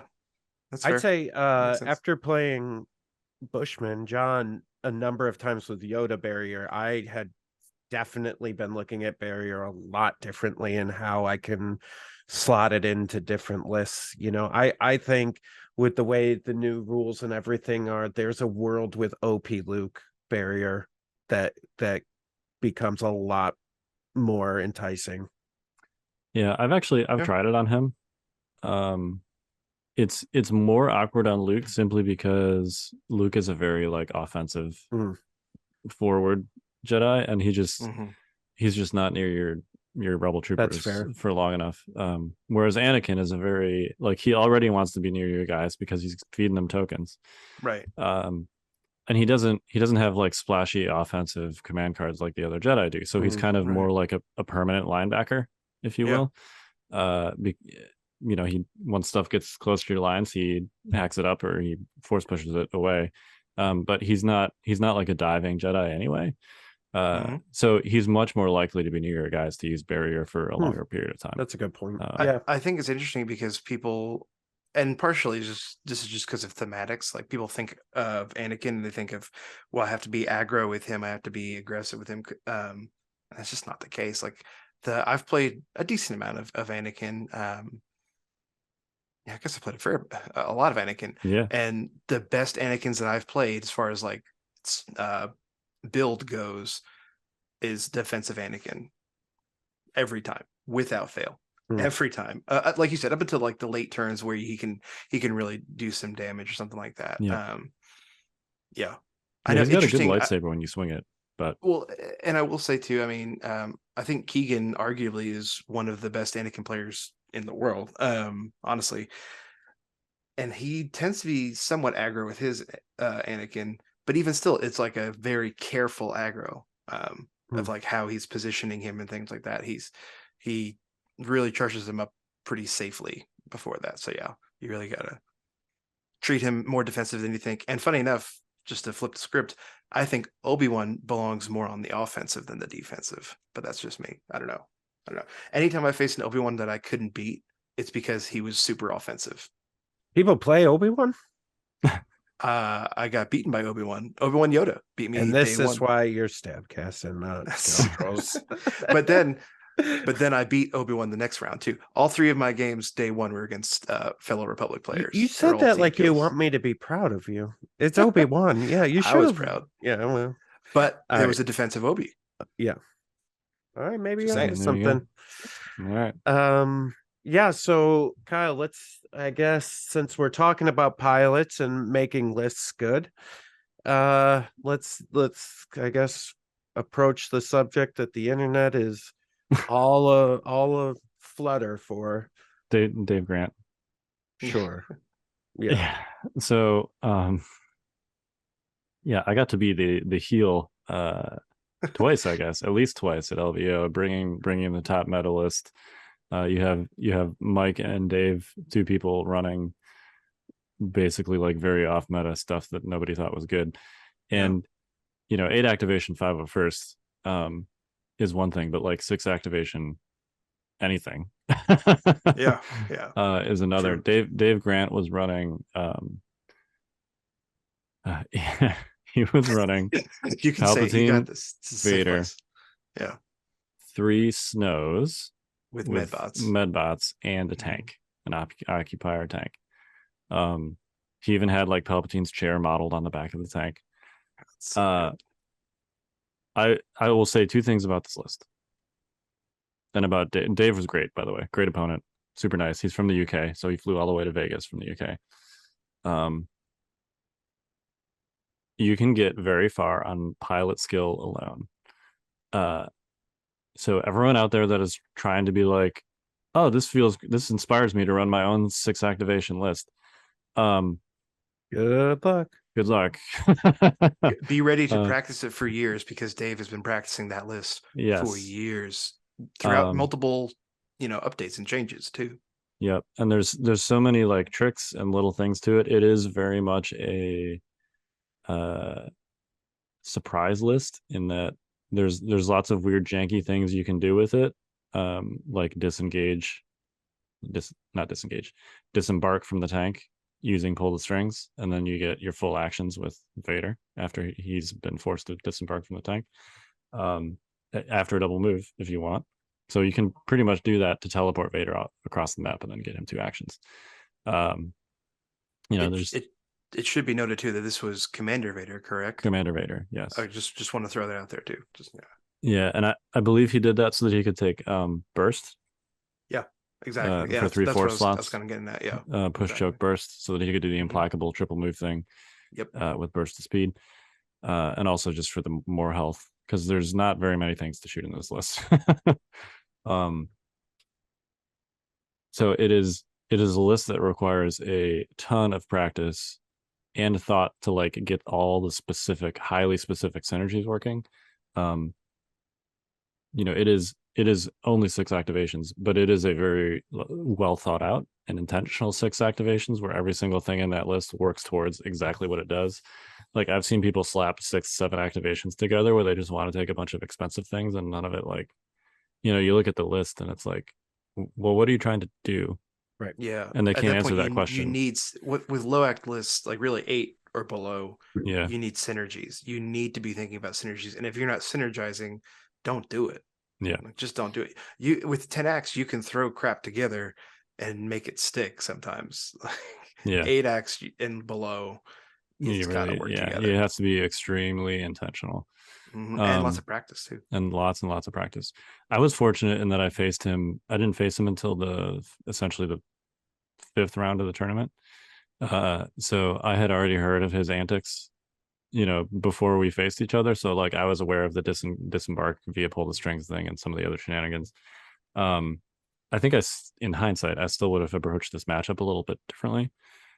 that's fair. I'd say after playing Bushman John a number of times with Yoda Barrier, I had definitely been looking at Barrier a lot differently and how I can slot it into different lists. You know, I think with the way the new rules and everything are, there's a world with OP Luke Barrier that becomes a lot more enticing. Yeah, I've tried it on him. It's more awkward on Luke simply because Luke is a very like offensive forward Jedi, and he's just not near your rebel troopers for long enough. Whereas Anakin is a very like he already wants to be near your guys because he's feeding them tokens. Right. And he doesn't have like splashy offensive command cards like the other Jedi do. So he's kind of more like a permanent linebacker, if you will. You know, once stuff gets close to your lines, he hacks it up or he force pushes it away. But he's not like a diving Jedi anyway. So he's much more likely to be near your guys to use barrier for a longer period of time. That's a good point. I think it's interesting because people, and partially this is just because of thematics, like people think of Anakin and they think of, well, I have to be aggro with him, I have to be aggressive with him. That's just not the case. Like I've played a decent amount of Anakin. I guess I played a lot of Anakin. Yeah. And the best Anakins that I've played as far as like build goes is defensive Anakin every time without fail. Every time, like you said, up until like the late turns where he can really do some damage or something like that. I know he's got a good lightsaber when you swing it. But and I will say too, I mean, I think Keegan arguably is one of the best Anakin players in the world, honestly, and he tends to be somewhat aggro with his Anakin, but even still it's like a very careful aggro of like how he's positioning him and things like that. he really charges them up pretty safely before that. So yeah, you really gotta treat him more defensive than you think. And funny enough, just to flip the script, I think Obi-Wan belongs more on the offensive than the defensive, but that's just me. I don't know. Anytime I faced an Obi-Wan that I couldn't beat, it's because he was super offensive. People play Obi-Wan? I got beaten by Obi-Wan. Obi-Wan Yoda beat me. And this day is one. why you're Stabcast and not Scoundrels. but then I beat Obi-Wan the next round too. All 3 of my games day one were against fellow Republic players. You said that like you want me to be proud of you. It's Obi-Wan. Yeah, you should. I was proud. Yeah, well, but there was a defensive Obi. Yeah. All right, maybe Just I saying. something. All right. Yeah, so Kyle, I guess since we're talking about pilots and making lists good, let's I guess approach the subject that the internet is all a flutter for. Dave Grant. Sure. Yeah. So yeah, I got to be the heel twice, I guess, at least twice at LVO, bringing the top medalist. You have Mike and Dave, 2 people running basically like very off meta stuff that nobody thought was good. And 8 activation 5 at first is one thing, but like 6 activation anything is another. True. Dave Grant was running he was running you can Palpatine, say you got this. Vader, 3 snows with medbots and a tank, an occupier tank. He even had like Palpatine's chair modeled on the back of the tank. I will say 2 things about this list. And about Dave was great, by the way. Great opponent. Super nice. He's from the UK, so he flew all the way to Vegas from the UK. You can get very far on pilot skill alone. So everyone out there that is trying to be like, oh, this inspires me to run my own 6 activation list. Good luck. Be ready to practice it for years, because Dave has been practicing that list for years throughout multiple, updates and changes too. Yep. And there's so many like tricks and little things to it. It is very much a surprise list in that there's lots of weird janky things you can do with it, like disembark from the tank using pull the strings, and then you get your full actions with Vader after he's been forced to disembark from the tank, after a double move if you want. So you can pretty much do that to teleport Vader out across the map and then get him 2 actions. It should be noted too that this was Commander Vader, correct? Commander Vader, yes. I just want to throw that out there too. Yeah, and I believe he did that so that he could take burst. Yeah, exactly. For 3 force slots. I was kind of getting that. Yeah. Push choke burst, so that he could do the implacable triple move thing. Yep. With burst to speed, and also just for the more health, because there's not very many things to shoot in this list. So it is a list that requires a ton of practice and thought to like get all the highly specific synergies working. It is only 6 activations, but it is a very well thought out and intentional 6 activations where every single thing in that list works towards exactly what it does. Like I've seen people slap 6, 7 activations together where they just want to take a bunch of expensive things and none of it, like, you look at the list and it's like, well, what are you trying to do? Right. Yeah. And they can't answer that question. You need, with low act lists, like really 8 or below, you need synergies. You need to be thinking about synergies. And if you're not synergizing, don't do it. Yeah. Just don't do it. With 10 acts, you can throw crap together and make it stick sometimes. Yeah. 8 acts and below, it's gotta work together. It has to be extremely intentional. Mm-hmm. And lots of practice too. And lots of practice. I was fortunate in that I didn't face him until essentially the 5th round of the tournament. So I had already heard of his antics, before we faced each other. So like I was aware of the disembark via pull the strings thing and some of the other shenanigans. I think in hindsight, I still would have approached this matchup a little bit differently.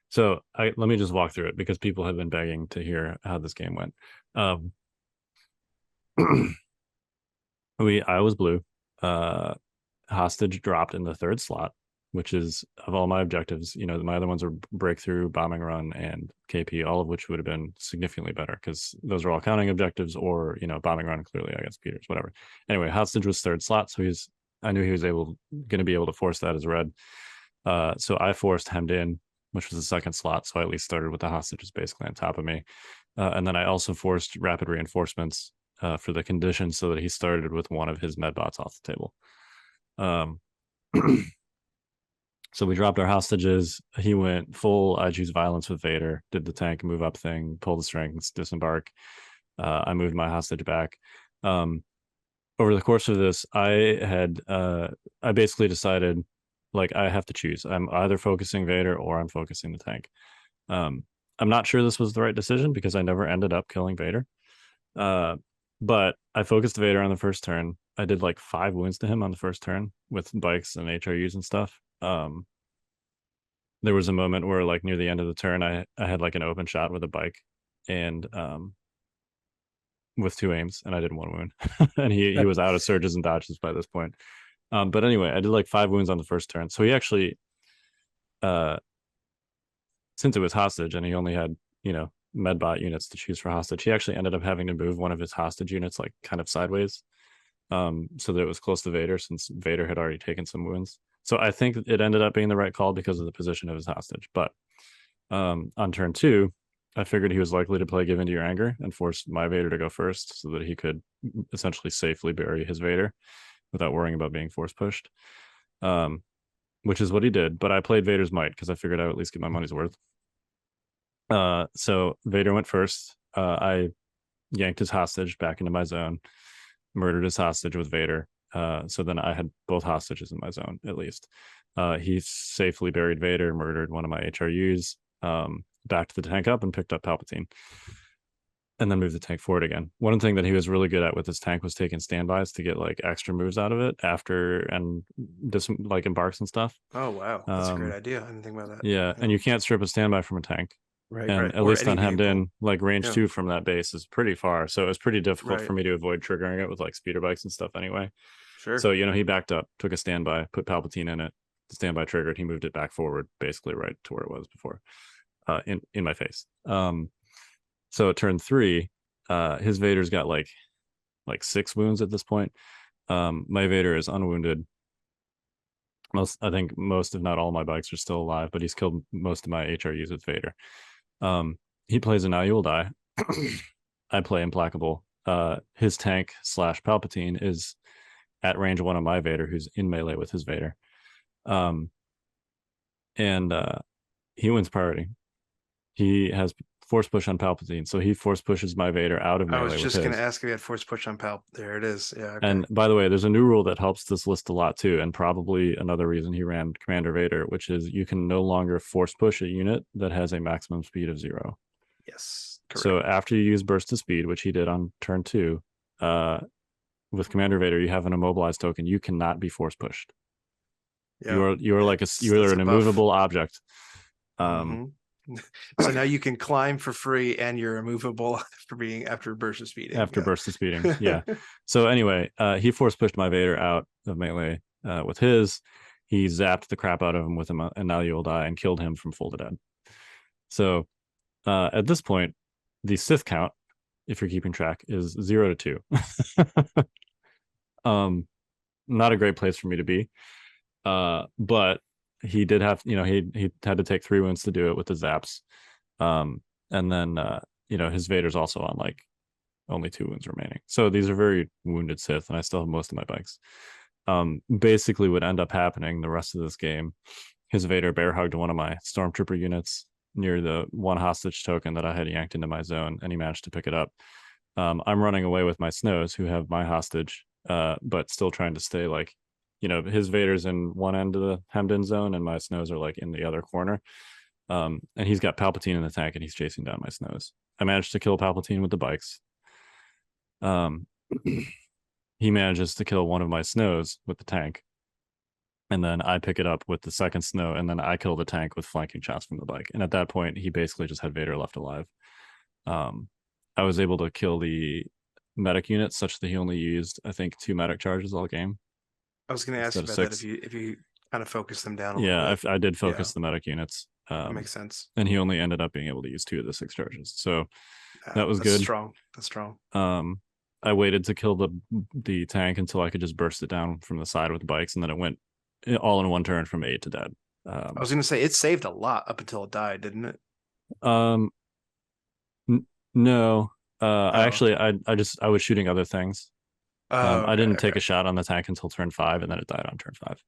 So let me just walk through it because people have been begging to hear how this game went. I was blue. hostage dropped in the third slot, which is of all my objectives. You know, my other ones are breakthrough, bombing run, and KP, all of which would have been significantly better because those are all counting objectives, or, you know, bombing run clearly against Peters, whatever. Anyway, hostage was third slot, so I knew he was going to be able to force that as red. So I forced hemmed in, which was the second slot. So I at least started with the hostages basically on top of me. And then I also forced rapid reinforcements for the condition so that he started with one of his medbots off the table. So we dropped our hostages. He went full I choose violence with Vader, did the tank move up thing, pull the strings, disembark. I moved my hostage back. Over the course of this, I basically decided, like, I have to choose. I'm either focusing Vader or I'm focusing the tank. I'm not sure this was the right decision because I never ended up killing Vader. But I focused Vader on the first turn. I did like 5 wounds to him on the first turn with bikes and HRUs and stuff. There was a moment where, like, near the end of the turn, I had like an open shot with a bike and with 2 aims, and I did 1 wound. And he was out of surges and dodges by this point. But anyway, I did like 5 wounds on the first turn. So he actually, since it was hostage and he only had, you know, medbot units to choose for hostage, he actually ended up having to move one of his hostage units like kind of sideways, so that it was close to Vader, since Vader had already taken some wounds. So I think it ended up being the right call because of the position of his hostage. But on turn 2, I figured he was likely to play Give Into Your Anger and force my Vader to go first so that he could essentially safely bury his Vader without worrying about being force pushed, which is what he did. But I played Vader's might because I figured I would at least get my money's worth. So Vader went first. I yanked his hostage back into my zone, murdered his hostage with Vader. So then I had both hostages in my zone, at least. He safely buried Vader, murdered one of my HRUs, backed the tank up and picked up Palpatine, and then moved the tank forward again. One thing that he was really good at with his tank was taking standbys to get like extra moves out of it after and like embarks and stuff. Oh, wow. That's a great idea. I didn't think about that. Yeah, and you can't strip a standby from a tank. Right. And Right. at Or least any on hemmed vehicle. in, like range 2 from that base is pretty far. So it was pretty difficult Right. for me to avoid triggering it with like speeder bikes and stuff anyway. Sure. So, you know, he backed up, took a standby, put Palpatine in it. The standby triggered. He moved it back forward, basically right to where it was before, in my face. So at turn 3, his Vader's got like 6 wounds at this point. My Vader is unwounded. I think most, if not all, my bikes are still alive, but he's killed most of my HRUs with Vader. He plays a Now You Will Die. I play Implacable. His tank / Palpatine is at range 1 of my Vader, who's in melee with his Vader. And he wins priority. He has force push on Palpatine, so he force pushes my Vader out of melee. I was just going to his. ask if you had force push on Palp. There it is. Yeah. Okay. And by the way, there's a new rule that helps this list a lot too, and probably another reason he ran Commander Vader, which is you can no longer force push a unit that has a maximum speed of 0. Yes. Correct. So after you use burst of speed, which he did on turn 2, with Commander Vader, you have an immobilized token. You cannot be force pushed. Yeah. You're like you're an immovable object. So now you can climb for free and you're immovable after burst of speeding. Burst of speeding. Yeah. So anyway, he force pushed my Vader out of melee with his. He zapped the crap out of him with him, and Now You Will Die, and killed him from full to dead. So at this point, the Sith count, if you're keeping track, is 0 to 2. Not a great place for me to be. But he did have, you know, he had to take 3 wounds to do it with the zaps. And then you know, his Vader's also on like only 2 wounds remaining. So these are very wounded Sith, and I still have most of my bikes. Basically what ended up happening the rest of this game, his Vader bear hugged one of my stormtrooper units near the 1 hostage token that I had yanked into my zone, and he managed to pick it up. I'm running away with my Snows, who have my hostage, but still trying to stay, like, you know, his Vader's in one end of the hemmed in zone and my Snows are like in the other corner. And he's got Palpatine in the tank and he's chasing down my Snows. I managed to kill Palpatine with the bikes. He manages to kill one of my Snows with the tank. And then I pick it up with the second Snow, and then I kill the tank with flanking shots from the bike. And at that point, he basically just had Vader left alive. I was able to kill the medic unit such that he only used, I think, 2 medic charges all game. I was going to ask you instead about of that 6. if you kind of focus them down a Yeah, little bit. I did focus Yeah. the medic units. That makes sense. And he only ended up being able to use 2 of the 6 charges. So that was That's good. strong. That's strong. I waited to kill the tank until I could just burst it down from the side with bikes, and then it went all in one turn from 8 to dead. I was going to say it saved a lot up until it died, didn't it? No. I Oh. actually I was shooting other things. Oh, I didn't take okay. a shot on the tank until turn 5, and then it died on turn 5.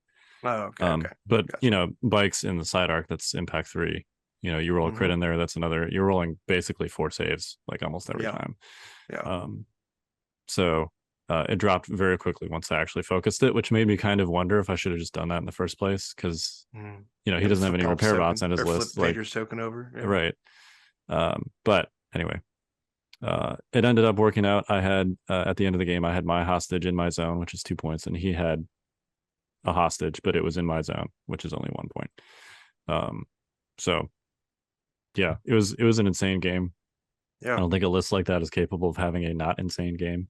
Oh, okay. But Gotcha. bikes in the side arc, that's impact 3. You roll a crit in there, that's another. You're rolling basically 4 saves like almost every time. Yeah. So it dropped very quickly once I actually focused it, which made me kind of wonder if I should have just done that in the first place, because he doesn't have any repair bots on his list. Flip Vader's token over. Yeah. Right. But anyway, it ended up working out. I had at the end of the game, I had my hostage in my zone, which is 2 points, and he had a hostage, but it was in my zone, which is only 1 point. So yeah, it was an insane game. Yeah. I don't think a list like that is capable of having a not insane game.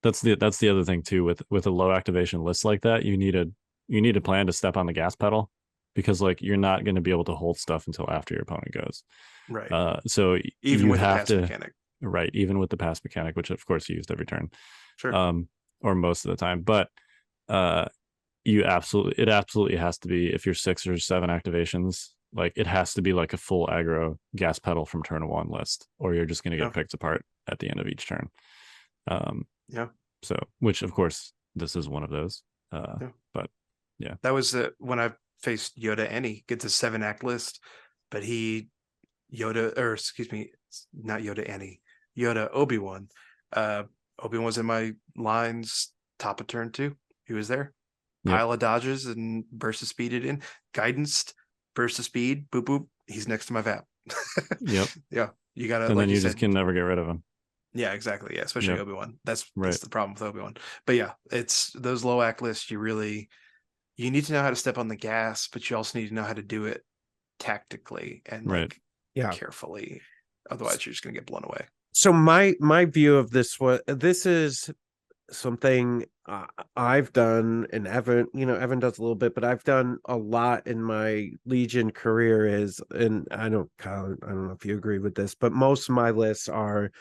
That's the other thing too, with a low activation list like that. You need a plan to step on the gas pedal, because like you're not going to be able to hold stuff until after your opponent goes. Right. So even you with have the pass to mechanic. Right, even with the pass mechanic, which of course you used every turn. Sure. Or most of the time. But it absolutely has to be, if you're 6 or 7 activations, like it has to be like a full aggro gas pedal from turn 1 list, or you're just going to get picked apart at the end of each turn. So, which of course this is one of those. But yeah, that was when I faced Yoda, and he gets a 7-act list, but not Yoda, Annie, Yoda, Obi-Wan. Obi-Wan was in my lines top of turn 2. He was there. Pile of dodges and burst of speed it in. Guidance, burst of speed, boop boop. He's next to my VAP. Yep. Yeah. You gotta, and like then you said, just can never get rid of him. Yeah, exactly. Yeah, especially Obi-Wan. That's right. the problem with Obi-Wan. But yeah, it's those low act lists. You need to know how to step on the gas, but you also need to know how to do it tactically and carefully. Otherwise, you're just gonna get blown away. So my view of this is something I've done, and Evan does a little bit, but I've done a lot in my Legion career and I don't know if you agree with this, but most of my lists are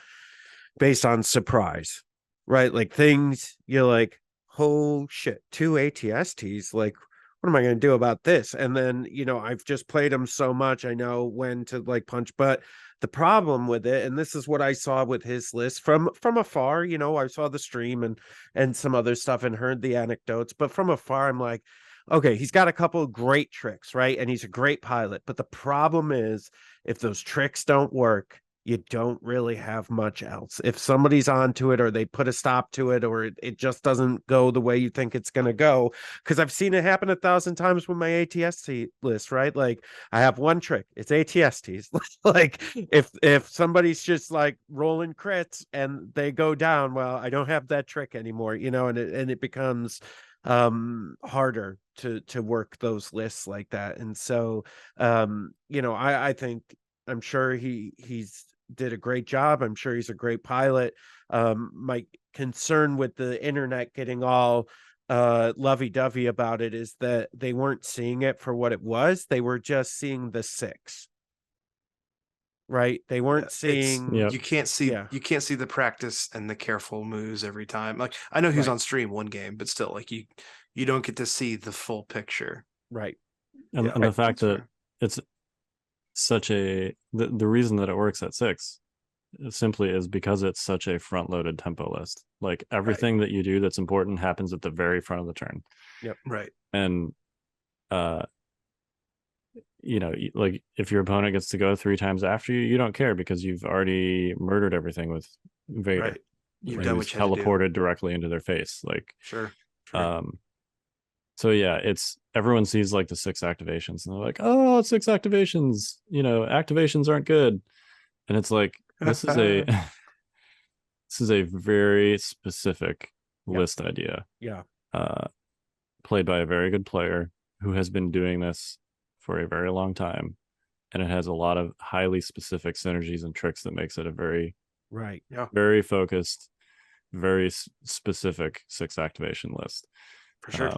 based on surprise, right? Like things you're like, oh shit, 2 ATSTs, like what am I going to do about this? And then, I've just played them so much, I know when to like punch. But the problem with it, and this is what I saw with his list from afar, I saw the stream and some other stuff and heard the anecdotes, but from afar, I'm like, okay, he's got a couple of great tricks, right? And he's a great pilot. But the problem is, if those tricks don't work, you don't really have much else. If somebody's onto it, or they put a stop to it, or it just doesn't go the way you think it's going to go, because I've seen it happen 1,000 times with my ATST list, right? Like I have one trick, it's ATSTs. Like if somebody's just like rolling crits and they go down, well, I don't have that trick anymore, and it becomes harder to work those lists like that. And so I think, I'm sure he's did a great job. I'm sure he's a great pilot. My concern with the internet getting all lovey-dovey about it is that they weren't seeing it for what it was. They were just seeing the 6. Right? They weren't seeing. You can't see the practice and the careful moves every time. Like I know he was on stream one game, but still, like you don't get to see the full picture. Right. And the fact that it's such the reason that it works at 6 simply is because it's such a front-loaded tempo list. Like everything that you do that's important happens at the very front of the turn. Yep. Right. And like if your opponent gets to go 3 times after you don't care, because you've already murdered everything with Vader. Right. You've done what you had to do. Teleported directly into their face. Like sure. So yeah, it's everyone sees like the 6 activations and they're like, oh, 6 activations, activations aren't good. And it's like, this is a very specific list idea. Yeah. Played by a very good player who has been doing this for a very long time. And it has a lot of highly specific synergies and tricks that makes it a very very focused, very specific 6 activation list. For sure.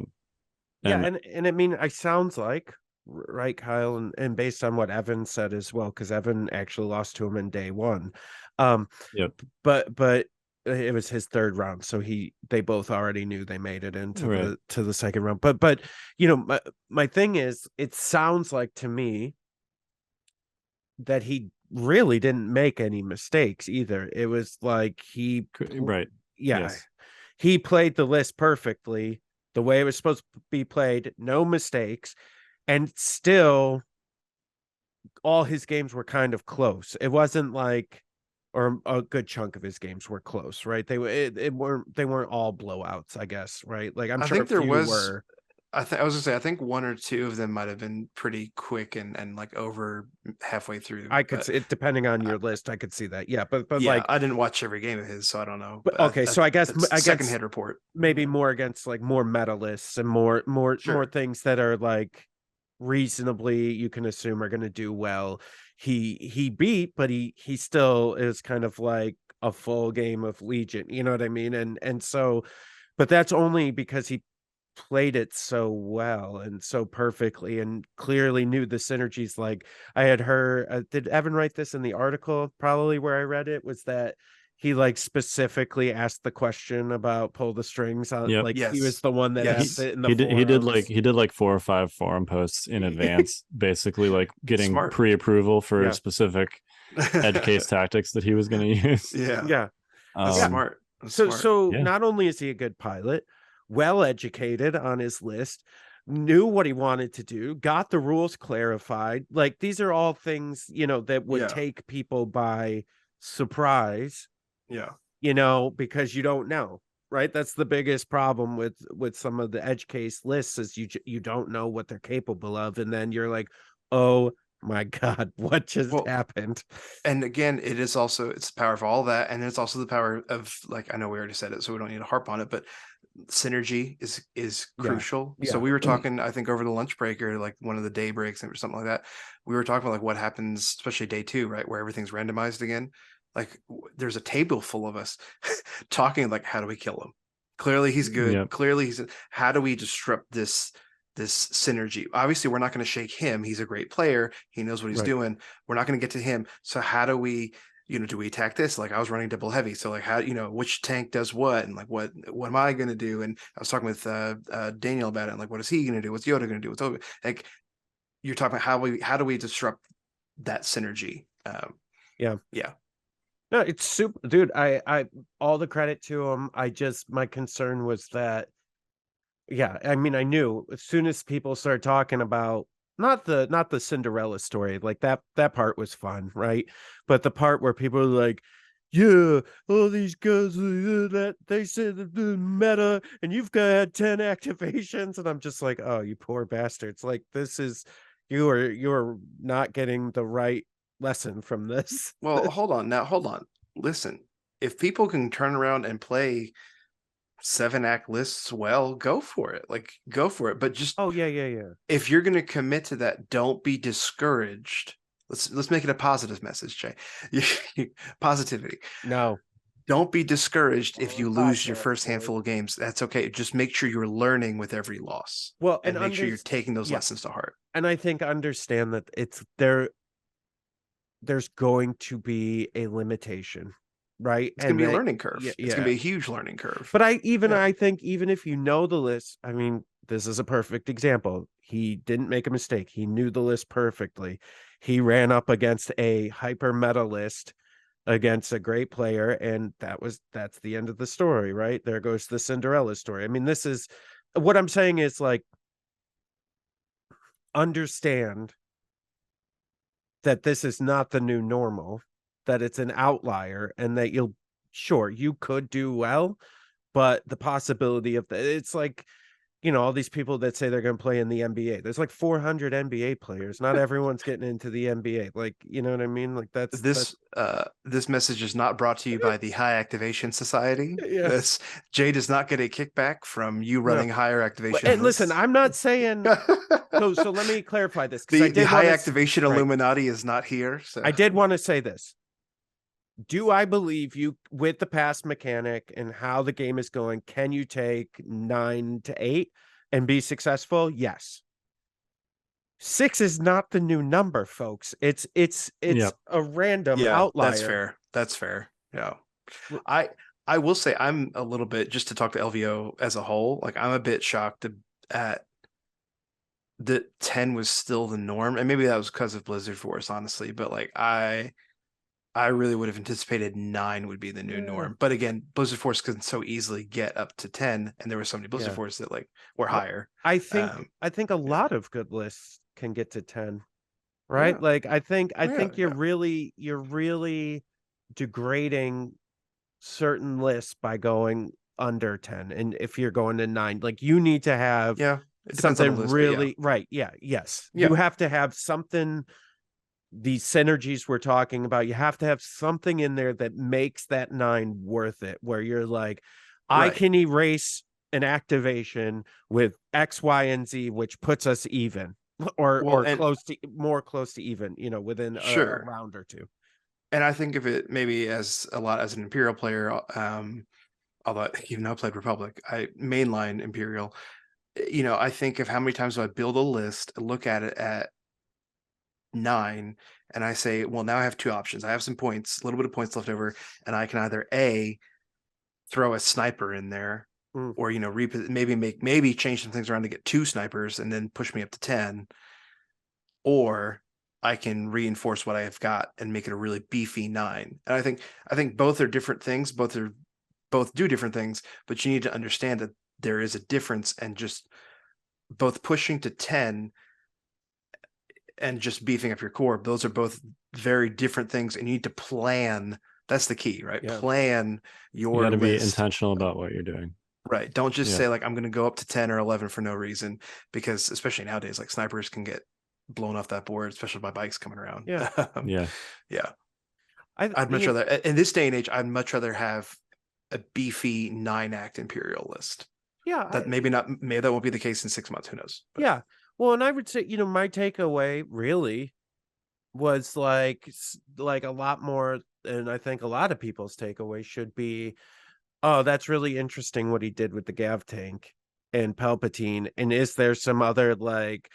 Yeah, and I mean, it sounds like, right, Kyle, and based on what Evan said as well, because Evan actually lost to him in day one. Yep. But it was his third round, so they both already knew they made it into the second round. But you know, my thing is, it sounds like to me that he really didn't make any mistakes either. It was like he Yes. he played the list perfectly the way it was supposed to be played, no mistakes, and still all his games were kind of close. It wasn't like, or a good chunk of his games were close, right? They weren't all blowouts, I guess, right? Like I'm I sure think there was were. I was gonna say, I think 1 or 2 of them might have been pretty quick and like over halfway through. I could see it, depending on your list, I could see that. Yeah, but yeah, like I didn't watch every game of his, so I don't know. But okay, so I guess secondhand report, maybe more against like more meta lists and more things that are like reasonably you can assume are going to do well. He beat, but he still is kind of like a full game of Legion, you know what I mean? And so, but that's only because he played it so well and so perfectly and clearly knew the synergies. Like I had heard, did Evan write this in the article? Probably where I read it was that he like specifically asked the question about pull the strings on. Yep. Like Yes. he was the one that asked it in the he did forums. like 4 or 5 forum posts in advance, basically like getting Smart. pre-approval for specific edge case tactics that he was going to use. Yeah. That's smart. That's so smart. so not only is he a good pilot, well educated on his list, knew what he wanted to do, got the rules clarified. Like these are all things, you know, that would take people by surprise. Yeah. You know, because you don't know, right? That's the biggest problem with some of the edge case lists is you don't know what they're capable of, and then you're like, oh my god, what just happened? And again, it's the power of all that, and it's also the power of, like, I know we already said it, so we don't need to harp on it, but synergy is crucial. So we were talking, I think, over the lunch break or like one of the day breaks or something like that. We were talking about like what happens, especially day 2, right, where everything's randomized again. Like there's a table full of us talking like, how do we kill him? Clearly he's good. Yep. Clearly how do we disrupt this synergy? Obviously we're not going to shake him. He's a great player. He knows what he's doing. We're not going to get to him. So how do we, do we attack this? Like I was running double heavy. So like how, which tank does what, and like what am I going to do? And I was talking with Daniel about it. And like, what is he going to do? What's Yoda going to do? What's Obi? Like you're talking about how do we disrupt that synergy? Yeah. No, it's super, dude. I all the credit to him. My concern was that, I mean, I knew as soon as people started talking about not the Cinderella story, like that part was fun, right? But the part where people are like, yeah, all these guys that they said the meta, and you've got 10 activations, and I'm just like, oh, you poor bastards! Like this is you're not getting the right lesson from this. Well, hold on. Listen, if people can turn around and play 7-act lists well, go for it. But just if you're going to commit to that, don't be discouraged. Let's make it a positive message, Jay. Positivity. No. Don't be discouraged if you lose your first handful of games. That's okay. Just make sure you're learning with every loss. Well, and make sure you're taking those lessons to heart. And I think understand that there's going to be a limitation, right? It's going to be a learning curve. It's going to be a huge learning curve. But I think even if you know the list, I mean, this is a perfect example. He didn't make a mistake. He knew the list perfectly. He ran up against a hyper meta list against a great player, and that's the end of the story, right? There goes the Cinderella story. I mean, this is what I'm saying is like, understand that this is not the new normal, that it's an outlier, and that you could do well, but the possibility of it's like, all these people that say they're going to play in the NBA. There's like 400 NBA players. Not everyone's getting into the NBA. Like, you know what I mean? Like this message is not brought to you by the High Activation Society. Jay does not get a kickback from you running higher activation. And listen, I'm not saying so let me clarify this. The High Activation Illuminati is not here. So. I did want to say this. do I believe you with the pass mechanic and how the game is going? Can you take 9 to 8 and be successful? Yes. 6 is not the new number, folks. It's Yep. a random Yeah, outlier. that's fair. That's fair. Yeah. R- I will say I'm a little bit, just to talk to LVO as a whole, like I'm a bit shocked at that 10 was still the norm. And maybe that was because of Blizzard Force, honestly, but like I really would have anticipated 9 would be the new norm. But again, Blizzard Force can so easily get up to 10, and there were so many Blizzard Yeah. Force that like were Well, higher. I think a yeah. lot of good lists can get to 10, right? Yeah. Like I think Yeah, you're yeah. really degrading certain lists by going under 10. And if you're going to 9, like you need to have Yeah. It depends on something the list, but yeah. really right. Yeah, yes. Yeah. You have to have something, these synergies we're talking about, you have to have something in there that makes that 9 worth it, where you're like, I Right. can erase an activation with X, Y, and Z, which puts us even or Well, and close to even, you know, within a sure. round or two. And I think of it maybe as a lot as an Imperial player, although even though I played Republic, I mainline Imperial. You know, I think of how many times do I build a list, look at it at 9, and I say, well, now I have 2 options. I have some points, a little bit of points left over, and I can either A, throw a sniper in there, or, you know, maybe change some things around to get 2 snipers and then push me up to 10, or I can reinforce what I have got and make it a really beefy 9. And I think both are different things. Both do different things, but you need to understand that there is a difference, and just both pushing to 10 and just beefing up your core, those are both very different things, and you need to plan. That's the key, right? Yeah. Plan You your got to be list. intentional about what you're doing. Right. Don't just Yeah. say like I'm going to go up to 10 or 11 for no reason, because especially nowadays, like snipers can get blown off that board, especially by bikes coming around. Yeah. Yeah. Yeah. I'd much rather, in this day and age, I'd much rather have a beefy 9-act Imperial list. Yeah. That maybe that won't be the case in 6 months. Who knows? But, yeah. Well, and I would say, you know, my takeaway really was like a lot more, and I think a lot of people's takeaway should be, oh, that's really interesting what he did with the Gav tank and Palpatine. And is there some other like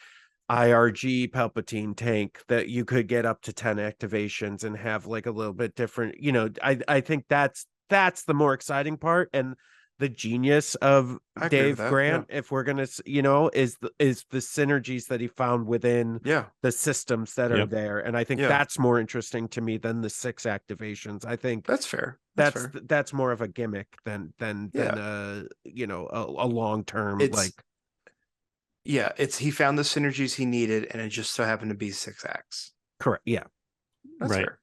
IRG Palpatine tank that you could get up to 10 activations and have like a little bit different, you know? I think that's the more exciting part, and the genius of I agree with Dave that, Grant, if we're gonna, you know, is the synergies that he found within yeah. the systems that are Yep. there. And I think Yeah. that's more interesting to me than the 6 activations. I think That's fair. That's fair. that's more of a gimmick than you know, a long-term like. Yeah, he found the synergies he needed, and it just so happened to be 6 acts. Correct. Yeah. That's Right. fair.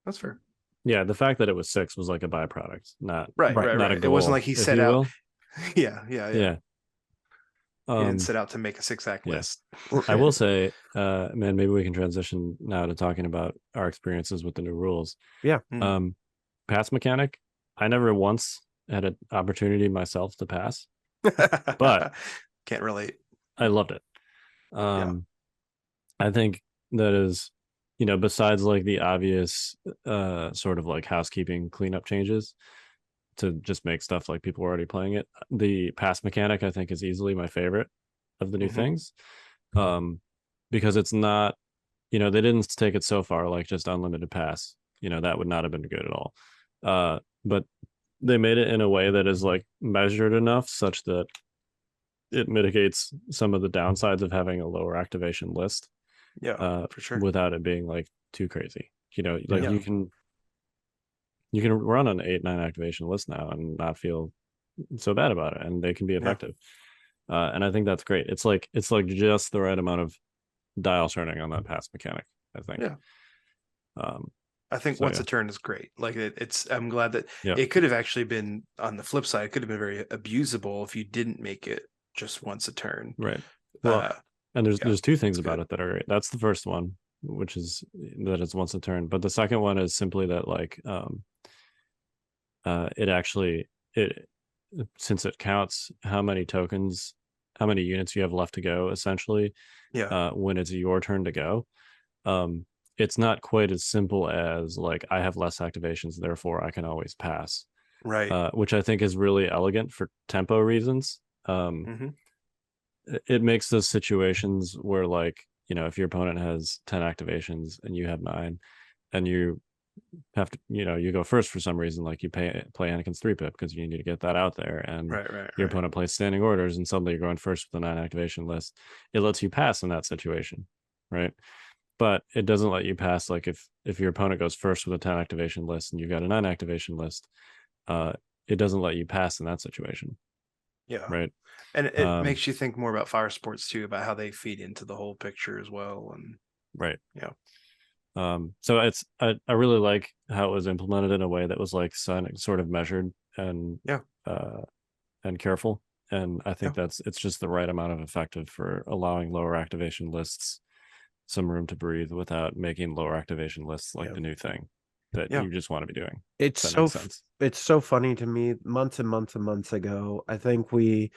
That's fair. Yeah, the fact that it was 6 was like a byproduct, not Right. not a goal. It wasn't like he if set you out. will. Yeah. Yeah. He didn't set out to make a 6-act yeah. list. I will say, man, maybe we can transition now to talking about our experiences with the new rules. Yeah. Pass mechanic. I never once had an opportunity myself to pass, but can't relate. I loved it. I think that is, you know, besides like the obvious sort of like housekeeping cleanup changes to just make stuff like people are already playing it, the pass mechanic I think is easily my favorite of the new things, because it's not, you know, they didn't take it so far like just unlimited pass, you know, that would not have been good at all, but they made it in a way that is like measured enough such that it mitigates some of the downsides of having a lower activation list. Yeah, for sure. Without it being like too crazy, you know, like Yeah. you can run an 8-9 activation list now and not feel so bad about it, and they can be effective. And I think that's great. It's like just the right amount of dial turning on that pass mechanic, I think. Yeah. I think So, once yeah. a turn is great. Like I'm glad that Yeah. it could have actually been on the flip side. It could have been very abusable if you didn't make it just once a turn. Right. Well, and there's 2 things about good. it that are great. That's the first one, which is that it's once a turn. But the second one is simply that like it since it counts how many tokens, how many units you have left to go, essentially, Yeah. when it's your turn to go, it's not quite as simple as like I have less activations, therefore I can always pass. Right. Which I think is really elegant for tempo reasons. Mm-hmm. It makes those situations where, like, if your opponent has 10 activations and you have 9, and you have to, you go first for some reason, like you play Anakin's 3-pip because you need to get that out there, and your opponent plays standing orders, and suddenly you're going first with a 9 activation list. It lets you pass in that situation, right? But it doesn't let you pass like if your opponent goes first with a 10 activation list and you've got a 9 activation list. It doesn't let you pass in that situation. Yeah. Right. And it makes you think more about fire sports too, about how they feed into the whole picture as well. And right. Yeah. So I really like how it was implemented in a way that was like sort of measured and careful. And I think it's just the right amount of effective for allowing lower activation lists some room to breathe without making lower activation lists like the new thing that you just want to be doing. It's so funny to me. Months and months and months ago, I think we're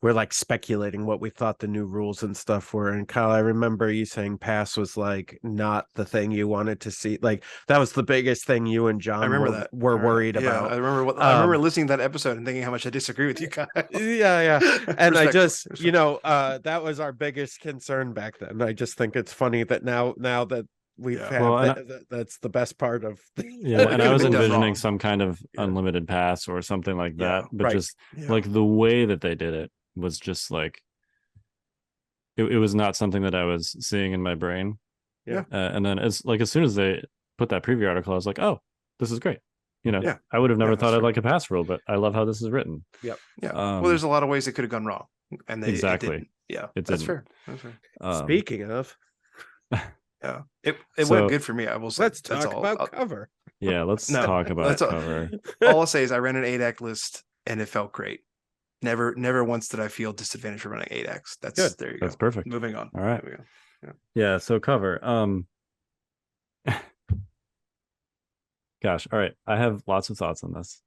like speculating what we thought the new rules and stuff were. And Kyle, I remember you saying pass was like not the thing you wanted to see. Like that was the biggest thing you and John were worried about. I remember listening to that episode and thinking how much I disagree with you, Kyle. Yeah. And I just, that was our biggest concern back then. I just think it's funny that now that we've that's the best part of and I was envisioning some kind of unlimited pass or something like that, but just like the way that they did it was just like it was not something that I was seeing in my brain. And then as soon as they put that preview article, I was like, oh, this is great. I would have never thought I'd like a pass rule, but I love how this is written. Well, there's a lot of ways it could have gone wrong, and they exactly that's fair. Speaking of it went good for me. I will say. Let's talk about cover. Let's talk about cover. All I'll say is I ran an 8-act list and it felt great. Never once did I feel disadvantaged for running 8X. That's good. There you go. That's perfect. Moving on. All right. Yeah. So cover. Gosh. All right. I have lots of thoughts on this.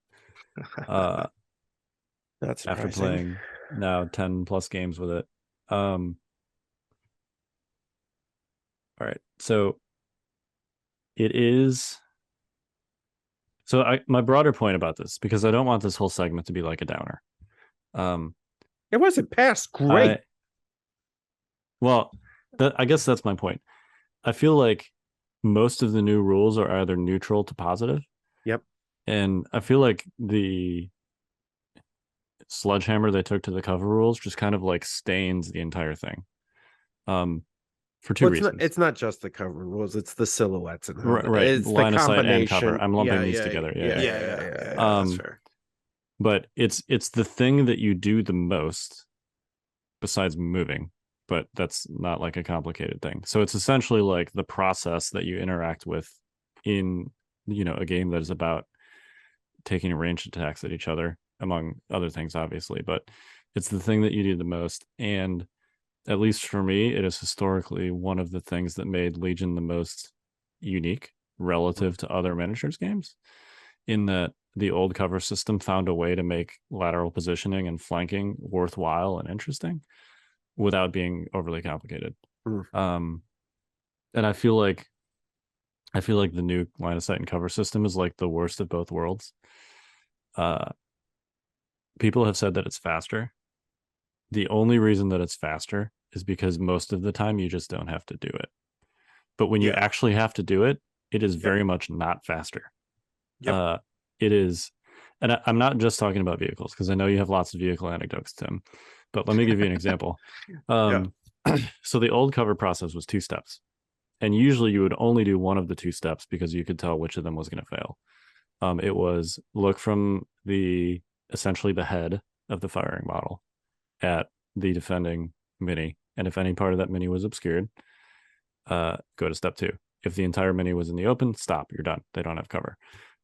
That's after playing now 10 plus games with it. All right. So it is. So my broader point about this, because I don't want this whole segment to be like a downer. It wasn't passed great. I guess that's my point. I feel like most of the new rules are either neutral to positive. Yep. And I feel like the sledgehammer they took to the cover rules just kind of like stains the entire thing. For two reasons. It's not just the cover rules; it's the silhouettes and right. It's line the of sight and combination. cover. I'm lumping these together. Yeah. That's fair. But it's the thing that you do the most besides moving, but that's not like a complicated thing. So it's essentially like the process that you interact with in, a game that is about taking ranged attacks at each other, among other things, obviously, but it's the thing that you do the most. And at least for me, it is historically one of the things that made Legion the most unique relative to other miniatures games, in that the old cover system found a way to make lateral positioning and flanking worthwhile and interesting without being overly complicated. And I feel like the new line of sight and cover system is like the worst of both worlds. People have said that it's faster. The only reason that it's faster is because most of the time you just don't have to do it. But when you actually have to do it, it is very much not faster. It is, and I'm not just talking about vehicles, because I know you have lots of vehicle anecdotes, Tim, but let me give you an example. So the old cover process was 2 steps, and usually you would only do one of the 2 steps because you could tell which of them was going to fail. It was look from essentially the head of the firing model at the defending mini, and if any part of that mini was obscured, go to step 2. If the entire mini was in the open, stop, you're done. They don't have cover.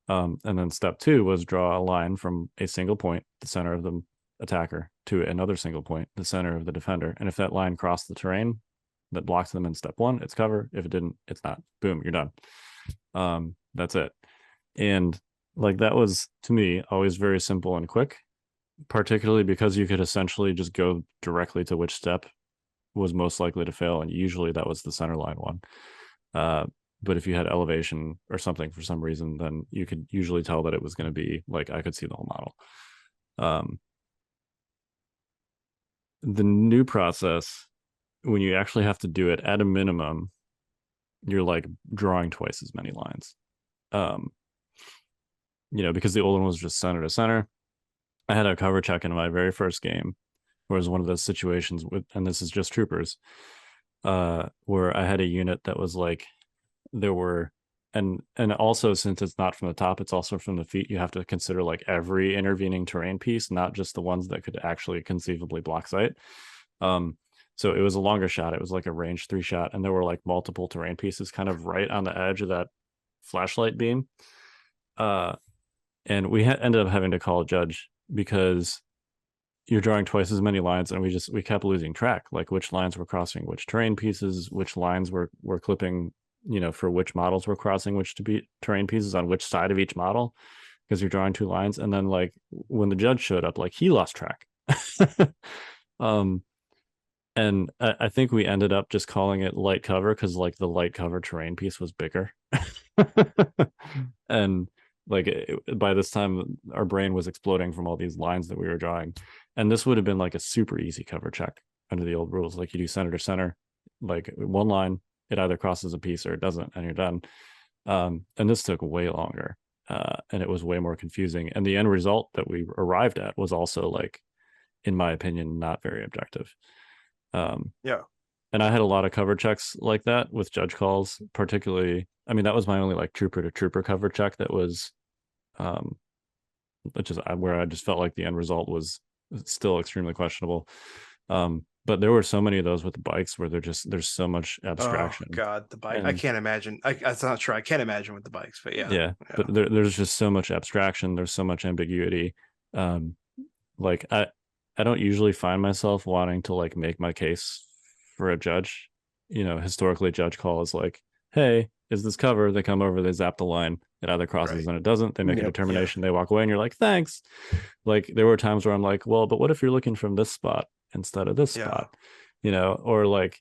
And then step 2 was draw a line from a single point, the center of the attacker, to another single point, the center of the defender. And if that line crossed the terrain that blocks them in step 1, it's cover. If it didn't, it's not. Boom, you're done. That's it. And like that was, to me, always very simple and quick, particularly because you could essentially just go directly to which step was most likely to fail. And usually that was the center line one. But if you had elevation or something for some reason, then you could usually tell that it was going to be like I could see the whole model. The new process, when you actually have to do it at a minimum, you're like drawing twice as many lines. Because the old one was just center to center. I had a cover check in my very first game, where it was one of those situations and this is just troopers, where I had a unit that was like, there were, and also since it's not from the top, it's also from the feet, you have to consider like every intervening terrain piece, not just the ones that could actually conceivably block sight. So it was a longer shot. It was like a range 3 shot, and there were like multiple terrain pieces kind of right on the edge of that flashlight beam. And we ended up having to call a judge because you're drawing twice as many lines, and we kept losing track, like which lines were crossing which terrain pieces, which lines were clipping, for which models were crossing which terrain pieces on which side of each model, because you're drawing 2 lines. And then like when the judge showed up, like he lost track. And I think we ended up just calling it light cover because like the light cover terrain piece was bigger. And like by this time our brain was exploding from all these lines that we were drawing, and this would have been like a super easy cover check under the old rules. Like you do center to center, like one line, it either crosses a piece or it doesn't, and you're done. And this took way longer, and it was way more confusing, and the end result that we arrived at was also, like, in my opinion, not very objective. And I had a lot of cover checks like that with judge calls, particularly. I mean, that was my only like trooper to trooper cover check that was, which is where I just felt like the end result was still extremely questionable. But there were so many of those with the bikes where there's so much abstraction. Oh God, the bike! I can't imagine. That's not true. I can't imagine with the bikes, but yeah. But there's just so much abstraction. There's so much ambiguity. Like I don't usually find myself wanting to like make my case for a judge. Historically, judge call is like, hey, is this cover? They come over, they zap the line, it either crosses and it doesn't. They make a determination, they walk away, and you're like, thanks. Like there were times where I'm like, well, but what if you're looking from this spot instead of this spot? Or like,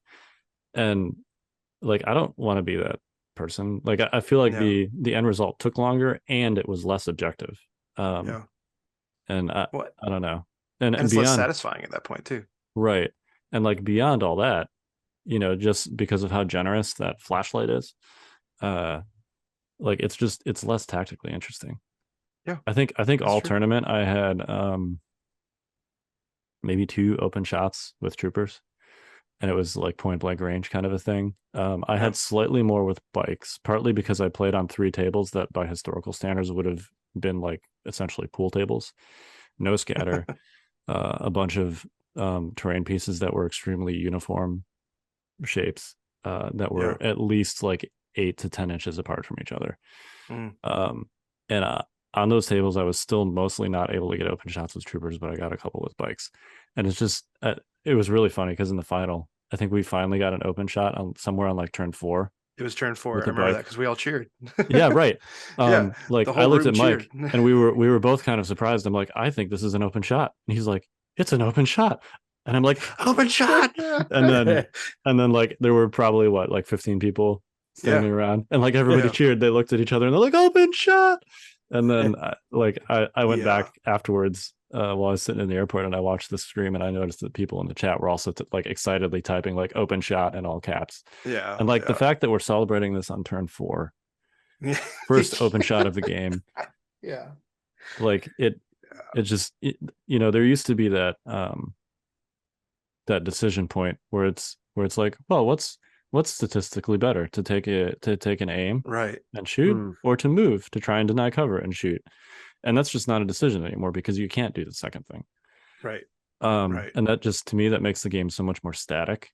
and like I don't want to be that person. Like I feel like the end result took longer and it was less objective. And I don't know. And it's beyond, less satisfying at that point too. Right. And like beyond all that, just because of how generous that flashlight is, like it's less tactically interesting. Yeah. I think all true. tournament I had maybe 2 open shots with troopers, and it was like point blank range kind of a thing. I had slightly more with bikes, partly because I played on 3 tables that by historical standards would have been like essentially pool tables. No scatter. A bunch of terrain pieces that were extremely uniform shapes, that were at least like 8 to 10 inches apart from each other. And on those tables, I was still mostly not able to get open shots with troopers, but I got a couple with bikes. And it's just, it was really funny because in the final, I think we finally got an open shot somewhere on like turn 4. It was turn 4. I remember that because we all cheered. Yeah, right. Like I looked at Mike cheered. and we were both kind of surprised. I'm like, I think this is an open shot. And he's like, it's an open shot. And I'm like, open shot. And then like there were probably like 15 people standing around, and like everybody cheered. They looked at each other and they're like, open shot. And then I went back afterwards while I was sitting in the airport, and I watched the stream, and I noticed that people in the chat were also like excitedly typing like open shot in all caps. And like the fact that we're celebrating this on turn 4, first open shot of the game. Like it just there used to be that that decision point where it's like, well, what's statistically better, to take an aim and shoot, or to move to try and deny cover and shoot? And that's just not a decision anymore, because you can't do the second thing. And that just, to me, that makes the game so much more static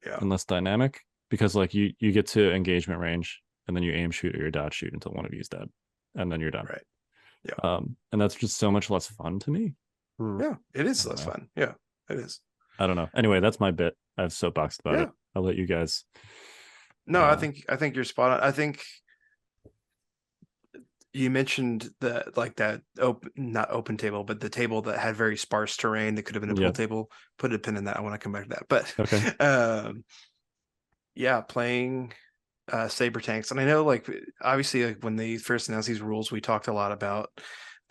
and less dynamic, because like you get to engagement range and then you aim shoot or you dodge shoot until one of you is dead, and then you're done. And that's just so much less fun to me. It is less fun. It is. I don't know. Anyway, that's my bit. I've soapboxed about it. I'll let you guys. No, I think you're spot on. I think you mentioned that, like, that not open table, but the table that had very sparse terrain that could have been a pool table. Put a pin in that. I want to come back to that. But playing saber tanks, and I know like obviously like when they first announced these rules, we talked a lot about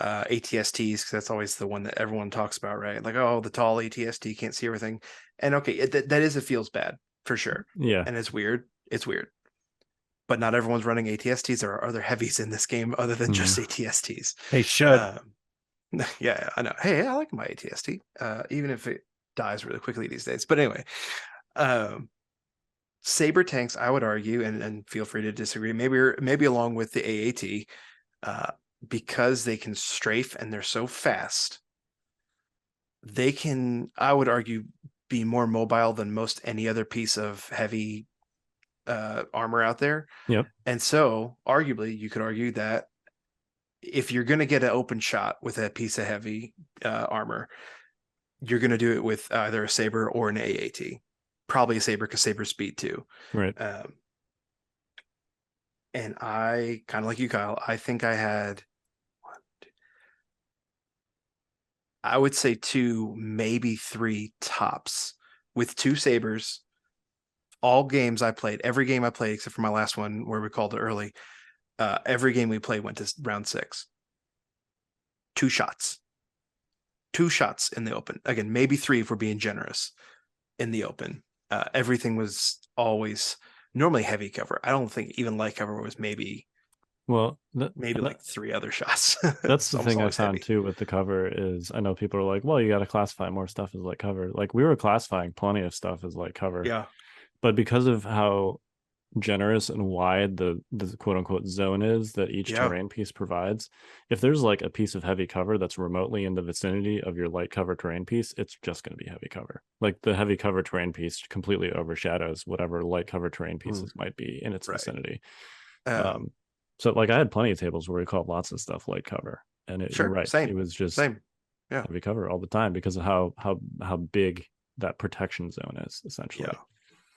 ATSTs because that's always the one that everyone talks about, right? Like, oh, the tall ATST can't see everything, and okay, it feels bad for sure, Yeah. and it's weird. It's weird, but not everyone's running ATSTs. There are other heavies in this game other than just ATSTs. They should. Yeah, I know. Hey, I like my ATST, even if it dies really quickly these days. But anyway, saber tanks, I would argue, and feel free to disagree. Maybe along with the AAT, because they can strafe and they're so fast, they can, I would argue, be more mobile than most any other piece of heavy armor out there. Yep. And so, arguably, you could argue that if you're going to get an open shot with a piece of heavy armor, you're going to do it with either a saber or an AAT. Probably a saber because saber speed too. Right. And I kind of like you, Kyle. I think I had I would say 2, maybe 3 tops with 2 sabers. All games I played, every game I played except for my last one where we called it early. Every game we played went to round 6. 2 shots. 2 shots in the open. Again, maybe 3 if we're being generous in the open. Everything was always normally heavy cover. I don't think even light cover was maybe like 3 other shots. That's the thing I found too with the cover is I know people are like, well, you got to classify more stuff as light cover. Like we were classifying plenty of stuff as light cover. Yeah. But because of how generous and wide the quote unquote zone is that each terrain piece provides, if there's like a piece of heavy cover that's remotely in the vicinity of your light cover terrain piece, it's just going to be heavy cover. Like the heavy cover terrain piece completely overshadows whatever light cover terrain pieces might be in its vicinity. So like I had plenty of tables where we called lots of stuff light cover, and you're right, same. It was just heavy cover all the time because of how big that protection zone is essentially. Yeah.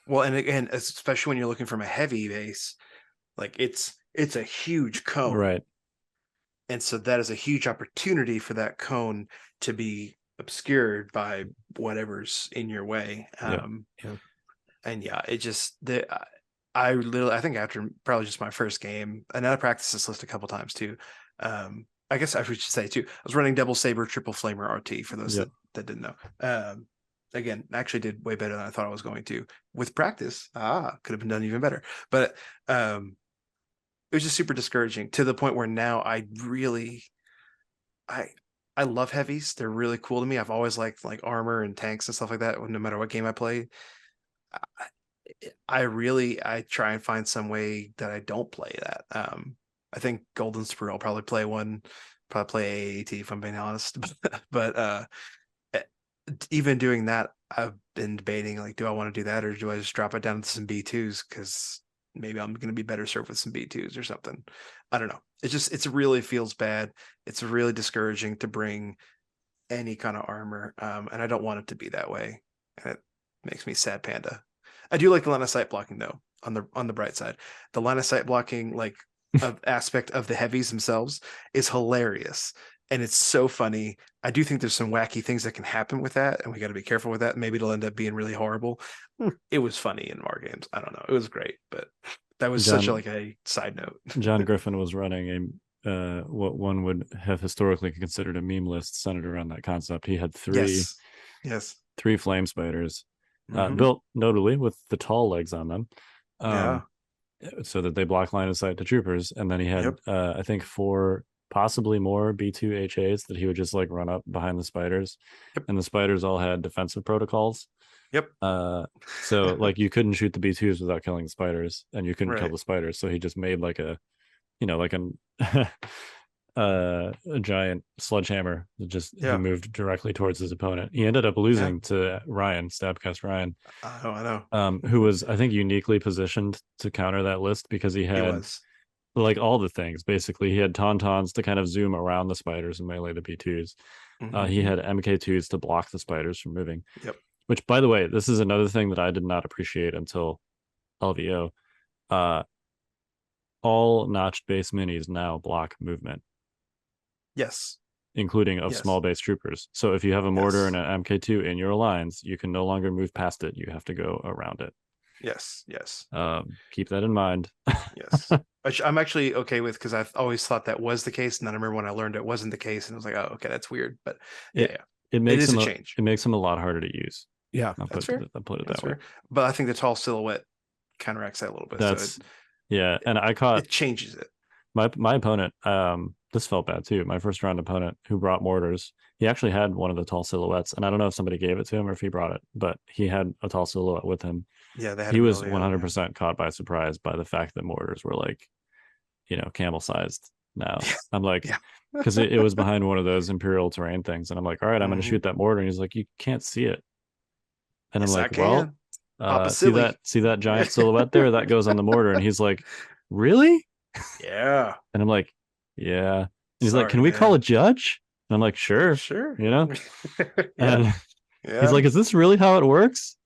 Well, and again, especially when you're looking from a heavy base, like it's a huge cone, right? And so that is a huge opportunity for that cone to be obscured by whatever's in your way. And it just I think after probably just my first game, and I practiced this list a couple times too. I guess I should say too, I was running double saber, triple flamer RT for those that didn't know. Again, actually did way better than I thought I was going to. With practice, could have been done even better. But it was just super discouraging to the point where now I love heavies. They're really cool to me. I've always liked like armor and tanks and stuff like that, no matter what game I play. I try and find some way that I don't play that. I think Golden Sprue, I'll probably play AAT if I'm being honest. But even doing that, I've been debating like, do I want to do that or do I just drop it down to some B2s because maybe I'm going to be better served with some B2s or something. I don't know. It really feels bad. It's really discouraging to bring any kind of armor, and I don't want it to be that way. And it makes me sad panda. I do like the line of sight blocking though. On the bright side, the line of sight blocking like aspect of the heavies themselves is hilarious. And it's so funny. I do think there's some wacky things that can happen with that, and we got to be careful with that. Maybe it'll end up being really horrible. It was funny in war games. I don't know. It was great, but that was such a side note. John Griffin was running what one would have historically considered a meme list centered around that concept. He had 3 flame spiders, built notably with the tall legs on them, so that they block line of sight to troopers. And then he had I think 4. Possibly more B2 HAs that he would just like run up behind the spiders, and the spiders all had defensive protocols. So like you couldn't shoot the B2s without killing the spiders, and you couldn't kill the spiders. So he just made like a giant sledgehammer that just he moved directly towards his opponent. He ended up losing to Ryan, Stabcast Ryan. I know. Who was I think uniquely positioned to counter that list because he had like all the things. Basically he had tauntauns to kind of zoom around the spiders and melee the B2s. He had MK2s to block the spiders from moving, which by the way, this is another thing that I did not appreciate until LVO. All notched base minis now block movement, including of small base troopers. So if you have a mortar and an MK2 in your lines, you can no longer move past it, you have to go around it. Yes. Yes. Keep that in mind. Yes. Which I'm actually okay with, because I've always thought that was the case, and then I remember when I learned it wasn't the case, and I was like, oh, okay, that's weird. But It, yeah, it makes is them a change. It makes them a lot harder to use. Yeah, That's fair. I'll put it That's that way. fair. But I think the tall silhouette counteracts that a little bit. That's yeah, and I caught it changes it. my opponent. This felt bad too. My first round opponent who brought mortars. He actually had one of the tall silhouettes, and I don't know if somebody gave it to him or if he brought it, but he had a tall silhouette with him. Yeah, they had. He was 100% caught by surprise by the fact that mortars were like, camel sized. Now I'm like, because it was behind one of those imperial terrain things, and I'm like, all right, I'm going to shoot that mortar, and he's like, you can't see it, and I'm like, well, see that giant silhouette there that goes on the mortar, and he's like, really? Yeah. And I'm like, yeah. And he's like, can we call a judge? And I'm like, sure. And he's like, is this really how it works?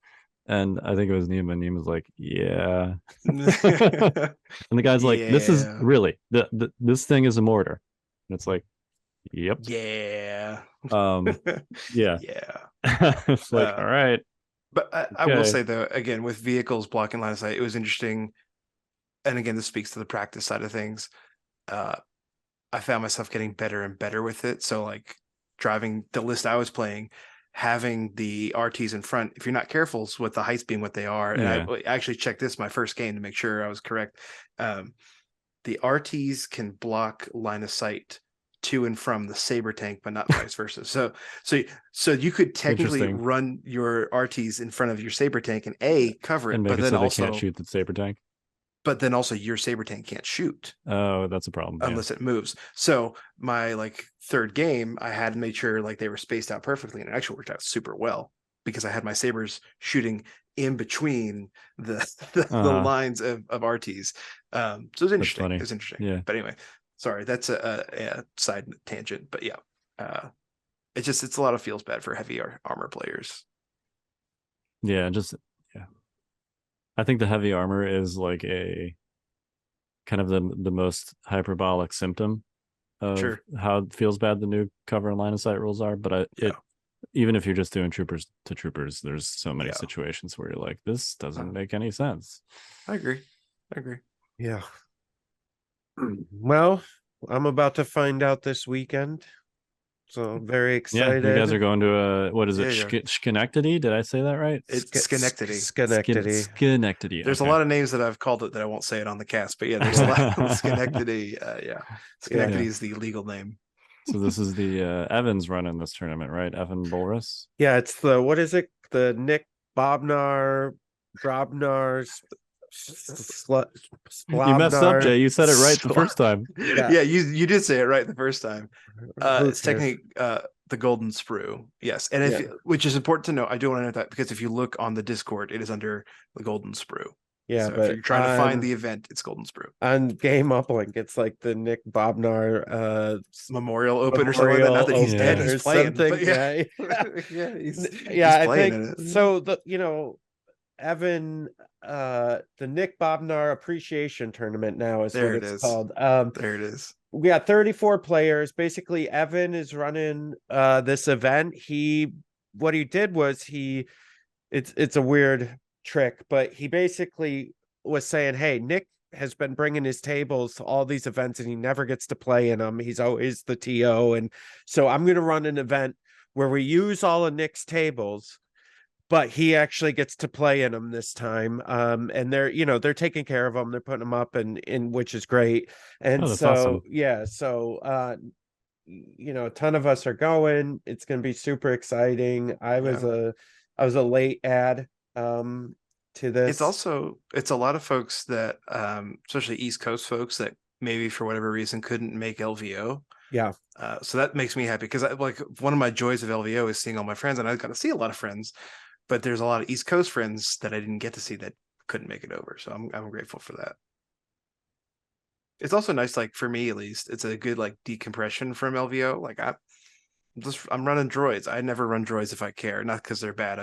And I think it was Neiman. Neiman was like, yeah. And the guy's like, this is really this thing is a mortar. And it's like, yep. Yeah. Yeah. It's like, all right. But I will say though, again, with vehicles blocking line of sight, it was interesting. And again, this speaks to the practice side of things. I found myself getting better and better with it. So like driving the list I was playing, having the RTs in front, if you're not careful with the heights being what they are, and I actually checked this my first game to make sure I was correct. The RTs can block line of sight to and from the saber tank, but not vice versa. So you could technically run your RTs in front of your saber tank and cover it, and but then so also they can't shoot the saber tank. But then also your saber tank can't shoot. Oh, that's a problem. Unless it moves. So my third game, I had made sure they were spaced out perfectly, and it actually worked out super well because I had my sabers shooting in between the lines of RTs. So it was interesting. It was interesting. Yeah. But anyway, sorry, that's a side tangent. But yeah, it's a lot of feels bad for heavy armor players. Yeah, I think the heavy armor is like a kind of the most hyperbolic symptom of how it feels bad the new cover and line of sight rules are. But even if you're just doing troopers to troopers, there's so many situations where you're like, this doesn't make any sense. I agree. Yeah. Well, I'm about to find out this weekend. So very excited. Yeah, you guys are going to what is it? Schenectady? Did I say that right? It's Schenectady. Schenectady. There's a lot of names that I've called it that I won't say it on the cast, but yeah, there's a lot of Schenectady. Schenectady is the legal name. So this is the Evans running this tournament, right? Evan Bolris. Yeah, it's the what is it? The Nick Brobnar. You messed up, Jay. You said it right the first time. Yeah, you did say it right the first time. It's technically the Golden Sprue. Yes, and which is important to know. I do want to note that because if you look on the Discord, it is under the Golden Sprue. Yeah, so if you're trying to find the event, it's Golden Sprue. On Game Uplink, it's like the Nick Brobnar Memorial Open or something like that. Not that he's dead, he's playing. I think so. Evan, the Nick Brobnar Appreciation Tournament now is what it's called. There it is. We got 34 players. Basically, Evan is running this event. What he did was it's a weird trick, but he basically was saying, hey, Nick has been bringing his tables to all these events and he never gets to play in them. He's always the TO. And so I'm going to run an event where we use all of Nick's tables, but he actually gets to play in them this time. And they're taking care of them. They're putting them up and which is great. And so, awesome. A ton of us are going. It's going to be super exciting. I was a late add to this. It's a lot of folks that, especially East Coast folks that maybe for whatever reason couldn't make LVO. Yeah. So that makes me happy because one of my joys of LVO is seeing all my friends, and I got to see a lot of friends, but there's a lot of East Coast friends that I didn't get to see that couldn't make it over. So I'm grateful for that. It's also nice, for me at least, it's a good decompression from LVO. I'm running droids. I never run droids if I care, not because they're bad.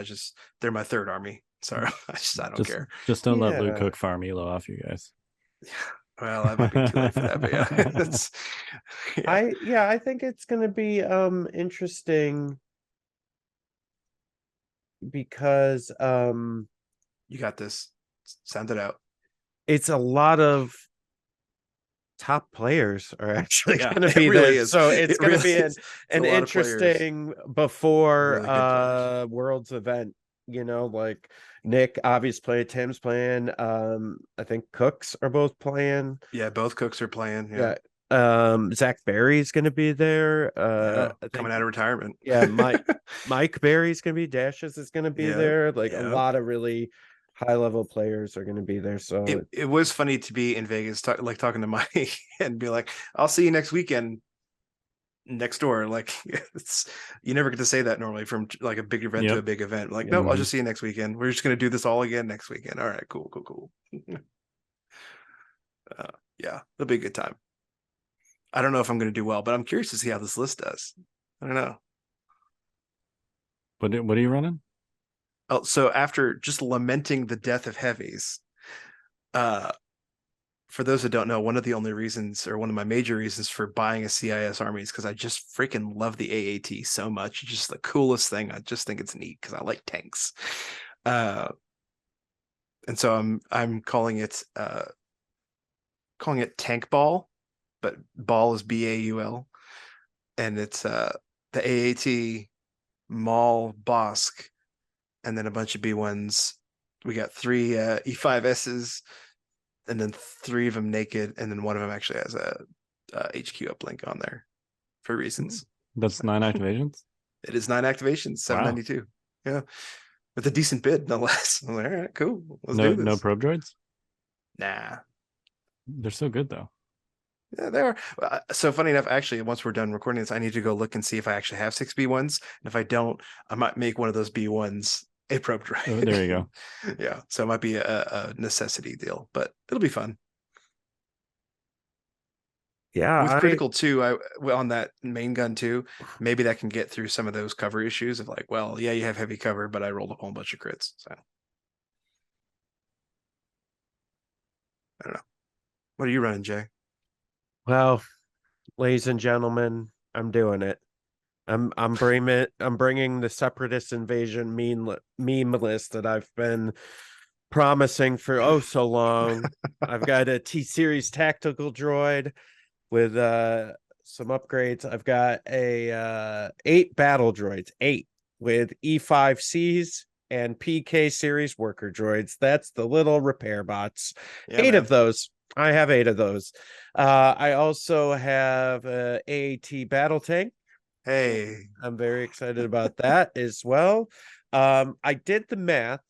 They're my third army. So I don't care. Just don't let Luke Cook farm Elo off you guys. Well, that might be too late for that, but I think it's going to be interesting because you got this. Sound it out. It's a lot of top players are actually Yeah, going to it be really there. is. So it's It going to really be is. It's a an lot of players. interesting before Really good players. Worlds event. Like Nick obviously playing, Tim's playing. I think Cooks are both playing. Yeah, both Cooks are playing. Yeah. Yeah, Zach Berry's going to be there. yeah. I think, Coming out of retirement. yeah, Mike Berry's going to be, Dashes is going to be Yeah, there. Like a yeah. lot of really high level players are going to be there. So It was funny to be in Vegas, talking to Mike and be like, "I'll see you next weekend." Next door, like you never get to say that normally from like a big event to a big event. Like, no, I'll just see you next weekend. We're just gonna do this all again next weekend. All right, cool. Yeah, it'll be a good time. I don't know if I'm gonna do well, but I'm curious to see how this list does. I don't know. What are you running? Oh, so after just lamenting the death of Heavies, for those that don't know, one of the only reasons, or one of my major reasons for buying a CIS army is because I just freaking love the AAT so much. It's just the coolest thing. I just think it's neat because I like tanks. And so I'm calling it Tank Ball, but ball is BAUL, and it's the AAT, Maul, Bosk, and then a bunch of B1s. We got 3 E5Ss, and then 3 of them naked, and then one of them actually has a HQ uplink on there for reasons. That's 9 activations. It is 9 activations, 792. Wow. Yeah, with a decent bid, no less. I'm like, all right, cool. Let's do this. No probe droids. Nah, they're so good though. Yeah, they are. So funny enough, actually, once we're done recording this, I need to go look and see if I actually have 6 B1s. And if I don't, I might make one of those B1s a probe droid. Oh, there you go. Yeah, so it might be a necessity deal, but it'll be fun. yeah, With critical too, on that main gun too, maybe that can get through some of those cover issues of like, well, yeah, you have heavy cover, but I rolled a whole bunch of crits. So I don't know. What are you running, Jay? Well, ladies and gentlemen, I'm doing it. I'm bringing the Separatist Invasion meme list that I've been promising for so long. I've got a T-Series tactical droid with some upgrades. I've got a 8 battle droids, 8 with E5Cs and PK series worker droids. That's the little repair bots. Yeah, 8 of those. I have 8 of those. I also have a AAT battle tank. Hey, I'm very excited about that as well. I did the math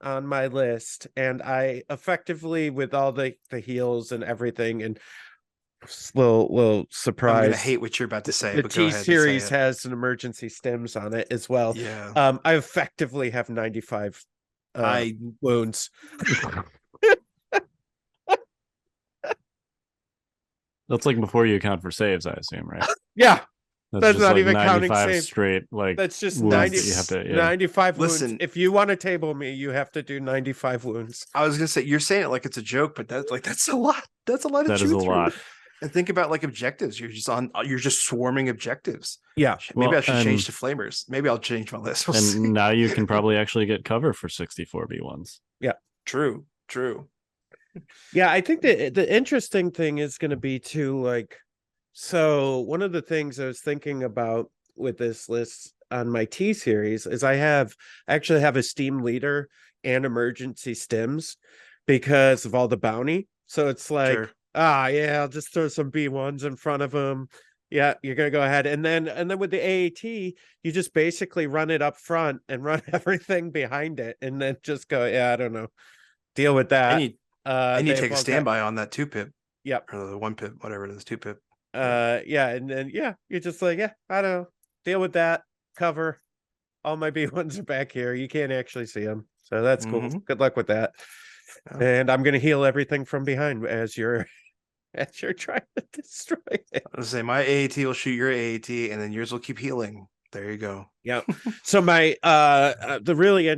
on my list, and I effectively, with all the heals and everything, and little surprise, I'm gonna hate what you're about to say. The but T series has an emergency stims on it as well. Yeah. I effectively have 95 wounds. That's like before you account for saves, I assume, right? Yeah. That's just not like even counting saves. save. Straight, like that's just wounds 90. That you have to, 95 Listen, wounds. If you want to table me, you have to do 95 wounds. I was gonna say, you're saying it like it's a joke, but that's a lot. That's a lot to that chew is a through. lot. And think about like objectives. You're just swarming objectives. Yeah. Maybe I should change to flamers. Maybe I'll change my list. We'll see. Now you can probably actually get cover for 64 B1s. Yeah. True. Yeah, I think that the interesting thing is going to be too, like, so one of the things I was thinking about with this list on my T series is I actually have a Steam leader and emergency stims because of all the bounty. So it's like, Sure. Yeah, I'll just throw some B1s in front of them. Yeah, you're gonna go ahead, and then with the AAT, you just basically run it up front and run everything behind it, and then just go, I don't know, deal with that. And you take a standby on that 2-pip. Yep. Or the 1-pip, whatever it is, 2-pip. And then you're just like, I don't know, deal with that. Cover. All my B1s are back here. You can't actually see them, so that's cool. Good luck with that. And I'm gonna heal everything from behind as you're trying to destroy it. I was say my AAT will shoot your AAT, and then yours will keep healing. There you go. Yeah. So my the really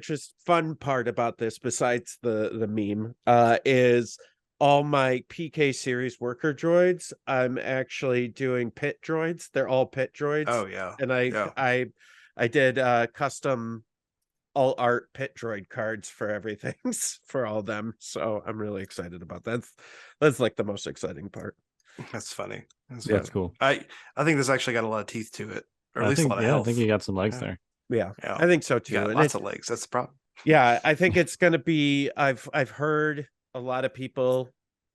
fun part about this, besides the meme, is all my PK series worker droids. I'm actually doing pit droids. They're all pit droids. Oh yeah. And I did custom all art pit droid cards for everything for all them. So I'm really excited about that. That's like the most exciting part. That's funny. That's That's cool. I think this actually got a lot of teeth to it, or at least a lot of I health. think you got some legs Yeah. there. Yeah, Yeah. I think so too. Yeah, And lots of legs. That's the problem. yeah, I think it's gonna be. I've heard a lot of people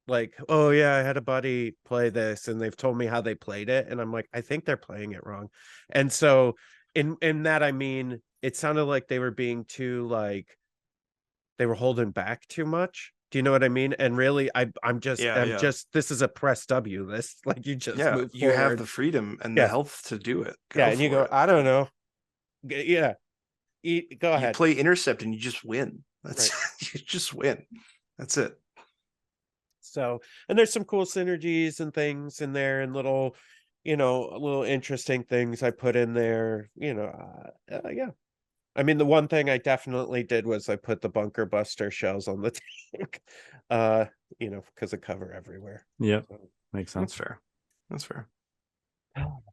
like, oh yeah, I had a buddy play this, and they've told me how they played it, and I'm like, I think they're playing it wrong. And so in that, I mean, it sounded like they were being too like they were holding back too much. Do you know what I mean? And really, I'm just this is a press W list. Like you just move you have forward. the freedom and the health to do it. And you go, I don't know. Yeah. Go ahead. You play intercept and you just win. That's Right. you just win. That's it. So, and there's some cool synergies and things in there, and little, little interesting things I put in there. Yeah. I mean, the one thing I definitely did was I put the bunker buster shells on the tank, because of cover everywhere. Yep, So, makes sense. That's fair.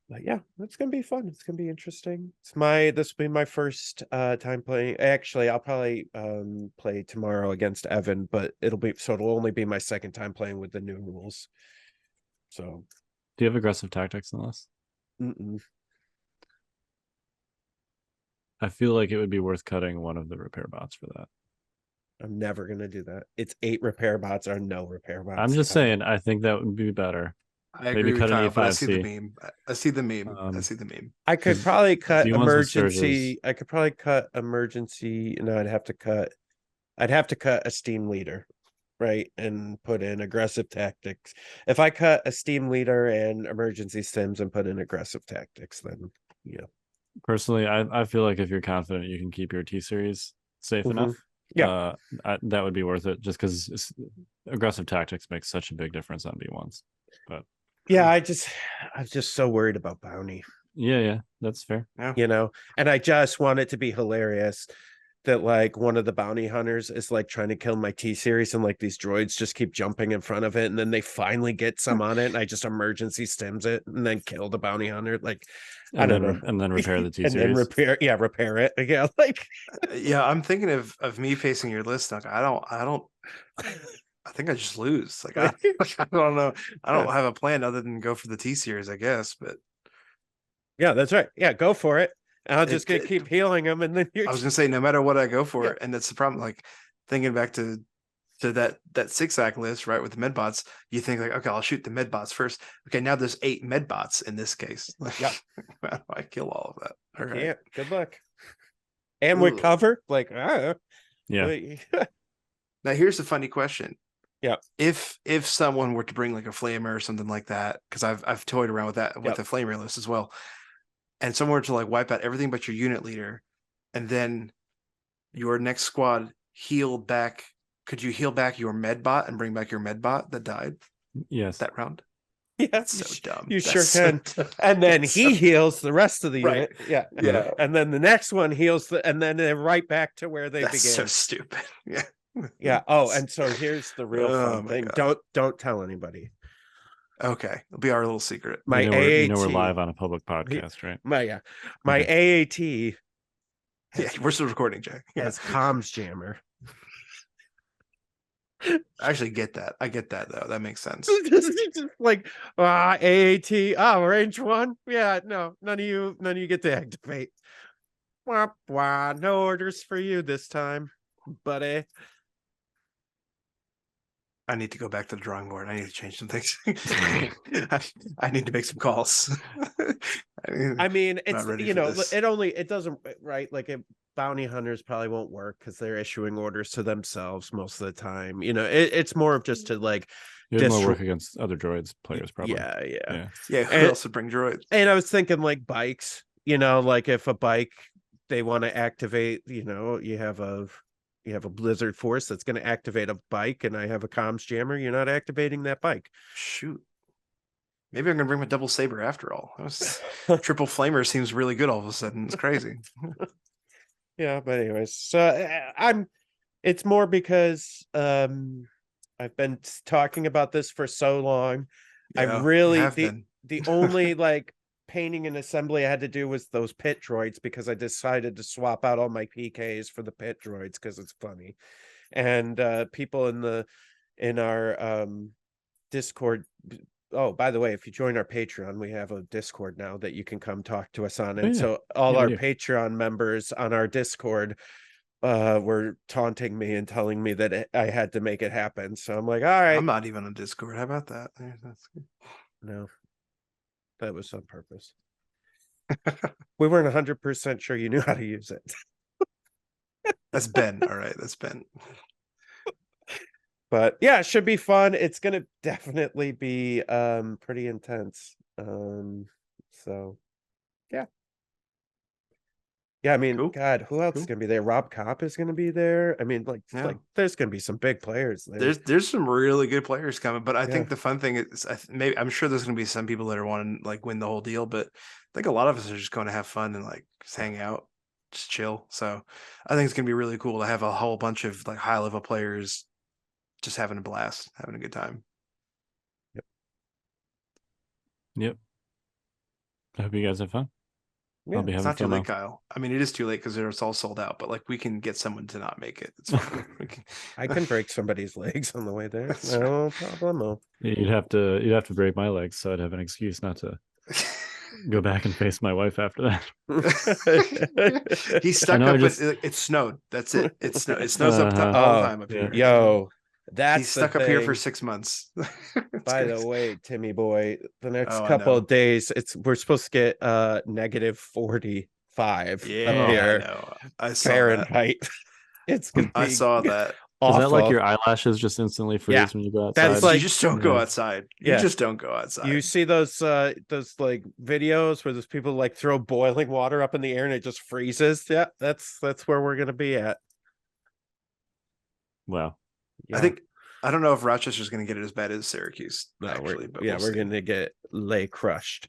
but yeah, it's gonna be fun. It's gonna be interesting. This will be my first time playing. Actually, I'll probably play tomorrow against Evan, but it'll only be my second time playing with the new rules. So, do you have aggressive tactics in this? mm-mm. I feel like it would be worth cutting one of the repair bots for that. I'm never gonna do that. It's 8 repair bots or no repair bots. I'm just saying, I think that would be better. I agree Maybe with cut Kyle, an but I see the E5C. meme. I see the meme. I see the meme. I could probably cut the ones with emergency. surges- I could probably cut emergency. No, I'd have to cut a steam leader, right? And put in aggressive tactics. If I cut a steam leader and emergency stims and put in aggressive tactics, then yeah. Personally, I feel like if you're confident you can keep your T series safe enough, that would be worth it. Just because aggressive tactics makes such a big difference on B1s. But yeah, I'm just so worried about bounty. Yeah, that's fair. Yeah. And I just want it to be hilarious that like one of the bounty hunters is like trying to kill my T series, and like these droids just keep jumping in front of it, and then they finally get some on it, and I just emergency stims it and then kill the bounty hunter. Like I don't know. And then repair the T series. And then repair it. Yeah, like I'm thinking of me facing your list. Like I think I just lose. Like I don't know. I don't have a plan other than go for the T series, I guess. But yeah, that's right. Yeah, go for it. And I'll just keep healing them, and then I was gonna say, no matter what I go for, and that's the problem. Like thinking back to that 6-act list, right, with the med bots, you think like, okay, I'll shoot the med bots first. Okay, now there's 8 med bots in this case. Yeah, I kill all of that. All right. Yeah, good luck. And we cover like, yeah. Now here's the funny question. Yeah. If someone were to bring like a flamer or something like that, because I've toyed around with that with the flamer list as well, and someone were to like wipe out everything but your unit leader, and then your next squad healed back, could you heal back your med bot and bring back your med bot that died? Yes. That round? Yeah, that's so dumb. You sure can. And then he heals the rest of the unit. Yeah. And then the next one heals and then they're right back to where they began. So stupid. Yeah. Yeah. Oh, and so here's the real fun thing. God. Don't tell anybody. Okay, it'll be our little secret. My AAT. We're live on a public podcast, right? My AAT. Yeah, we're still recording, Jack. As comms jammer. I actually get that. I get that though. That makes sense. Just like AAT. Oh, range 1. Yeah, no, none of you get to activate. Wah, wah, no orders for you this time, buddy. I need to go back to the drawing board. I need to change some things. I need to make some calls. I mean, it's it doesn't, right? Like bounty hunters probably won't work because they're issuing orders to themselves most of the time. It's more of just to like more work against other droids players, probably. Yeah. Who else would bring droids? And I was thinking like bikes. Like if a bike they want to activate, you have a blizzard force that's going to activate a bike, and I have a comms jammer. You're not activating that bike. Shoot. Maybe I'm going to bring my double saber after all. Triple flamer seems really good all of a sudden. It's crazy. Yeah, but anyways, so it's more because I've been talking about this for so long. Yeah, I really the only like painting and assembly I had to do was those pit droids, because I decided to swap out all my PKs for the pit droids because it's funny. And people in our Discord. Oh, by the way, if you join our Patreon, we have a Discord now that you can come talk to us on. And so all our Patreon members on our Discord were taunting me and telling me that I had to make it happen. So I'm like, all right. I'm not even on Discord. How about that? That's good. No, that was on purpose. We weren't 100% sure you knew how to use it. That's Ben. All right, that's Ben. But yeah, it should be fun. It's gonna definitely be pretty intense. So yeah. Yeah, I mean, Cool. God, who else is Cool. gonna be there? Rob Kopp is gonna be there. I mean, like there's gonna be some big players there. There's some really good players coming, but I think the fun thing is maybe I'm sure there's gonna be some people that are wanting like win the whole deal, but I think a lot of us are just going to have fun and like just hang out, just chill. So I think it's gonna be really cool to have a whole bunch of like high level players just having a blast, having a good time. Yep. I hope you guys have fun. Yeah, I'll be It's having not too fun. late, Kyle. I mean, it is too late because it's all sold out, but like we can get someone to not make it. It's fine. I can break somebody's legs on the way there. That's No problem. You'd have to break my legs, so I'd have an excuse not to go back and face my wife after that. He's stuck up. It snowed. That's it. It snows up top all the time up here. Yo, that's he's stuck up here for 6 months. By the way, Timmy boy, the next couple of days, we're supposed to get -45 up here. I saw Fahrenheit. It's gonna be I saw that. Is that like your eyelashes just instantly freeze when you go outside? That's like, you just don't go outside. You just don't go outside. You see those like videos where those people like throw boiling water up in the air and it just freezes? Yeah, that's where we're gonna be at. Wow. Yeah. I don't know if Rochester's going to get it as bad as Syracuse. No, actually, but we're going to get lay crushed.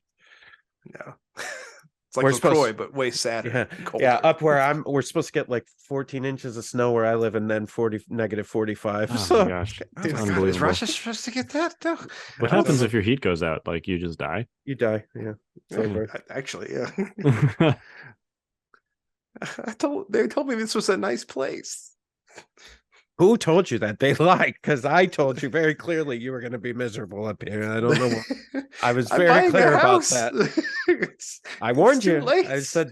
No, it's like LaCroix, but way sadder. Yeah, up where we're supposed to get like 14 inches of snow where I live, and then -45. Oh so, my gosh, dude, God, is Rochester supposed to get that? No. What happens if your heat goes out? Like you just die? You die. Yeah. Actually, yeah. They told me this was a nice place. Who told you that? They lied, because I told you very clearly you were going to be miserable up here. I don't know. I was very clear about that. I warned you. I said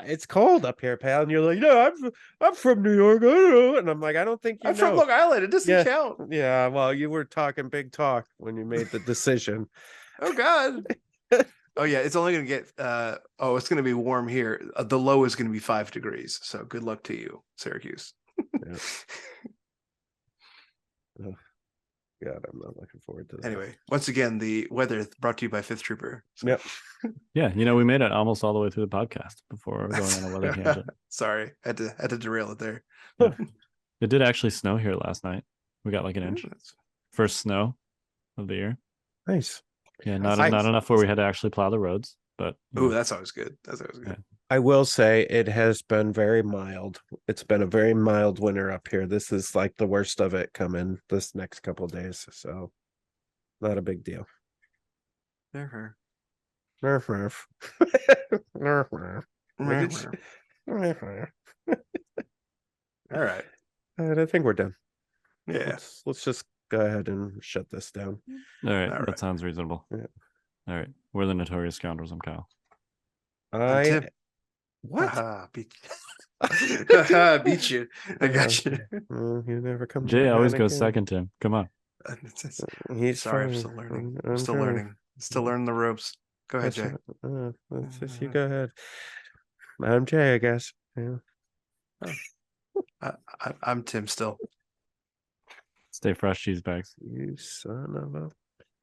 it's cold up here, pal, and you're like, "No, I'm from New York. I don't know." And I'm like, "I don't think you know. I'm from Long Island. It doesn't count." Yeah, well, you were talking big talk when you made the decision. Oh God. Oh yeah, it's only going to get. It's going to be warm here. The low is going to be 5 degrees. So good luck to you, Syracuse. Yeah. Oh, God, I'm not looking forward to that. Anyway, once again, the weather brought to you by Fifth Trooper. So. Yep. Yeah, we made it almost all the way through the podcast before going on a weather tangent. Sorry, had to derail it there. It did actually snow here last night. We got like an inch. First snow of the year. Nice. Yeah, not enough where we had to actually plow the roads, but that's always good. That's always good. Yeah. I will say it has been very mild. It's been a very mild winter up here. This is like the worst of it coming this next couple of days, so not a big deal. Nerf. All right. I think we're done. Yeah. Let's just go ahead and shut this down. All right. That sounds reasonable. Yeah. All right. We're the Notorious Scoundrels. I'm Kyle. What? Beat you. I got you. You never come. Jay always goes second, Tim. Come on. He's sorry. I'm still learning. I'm still learning. Still learning the ropes. Go ahead, Jay. You go ahead. I'm Jay, I guess. Yeah. I'm Tim still. Stay fresh, cheese bags. You son of a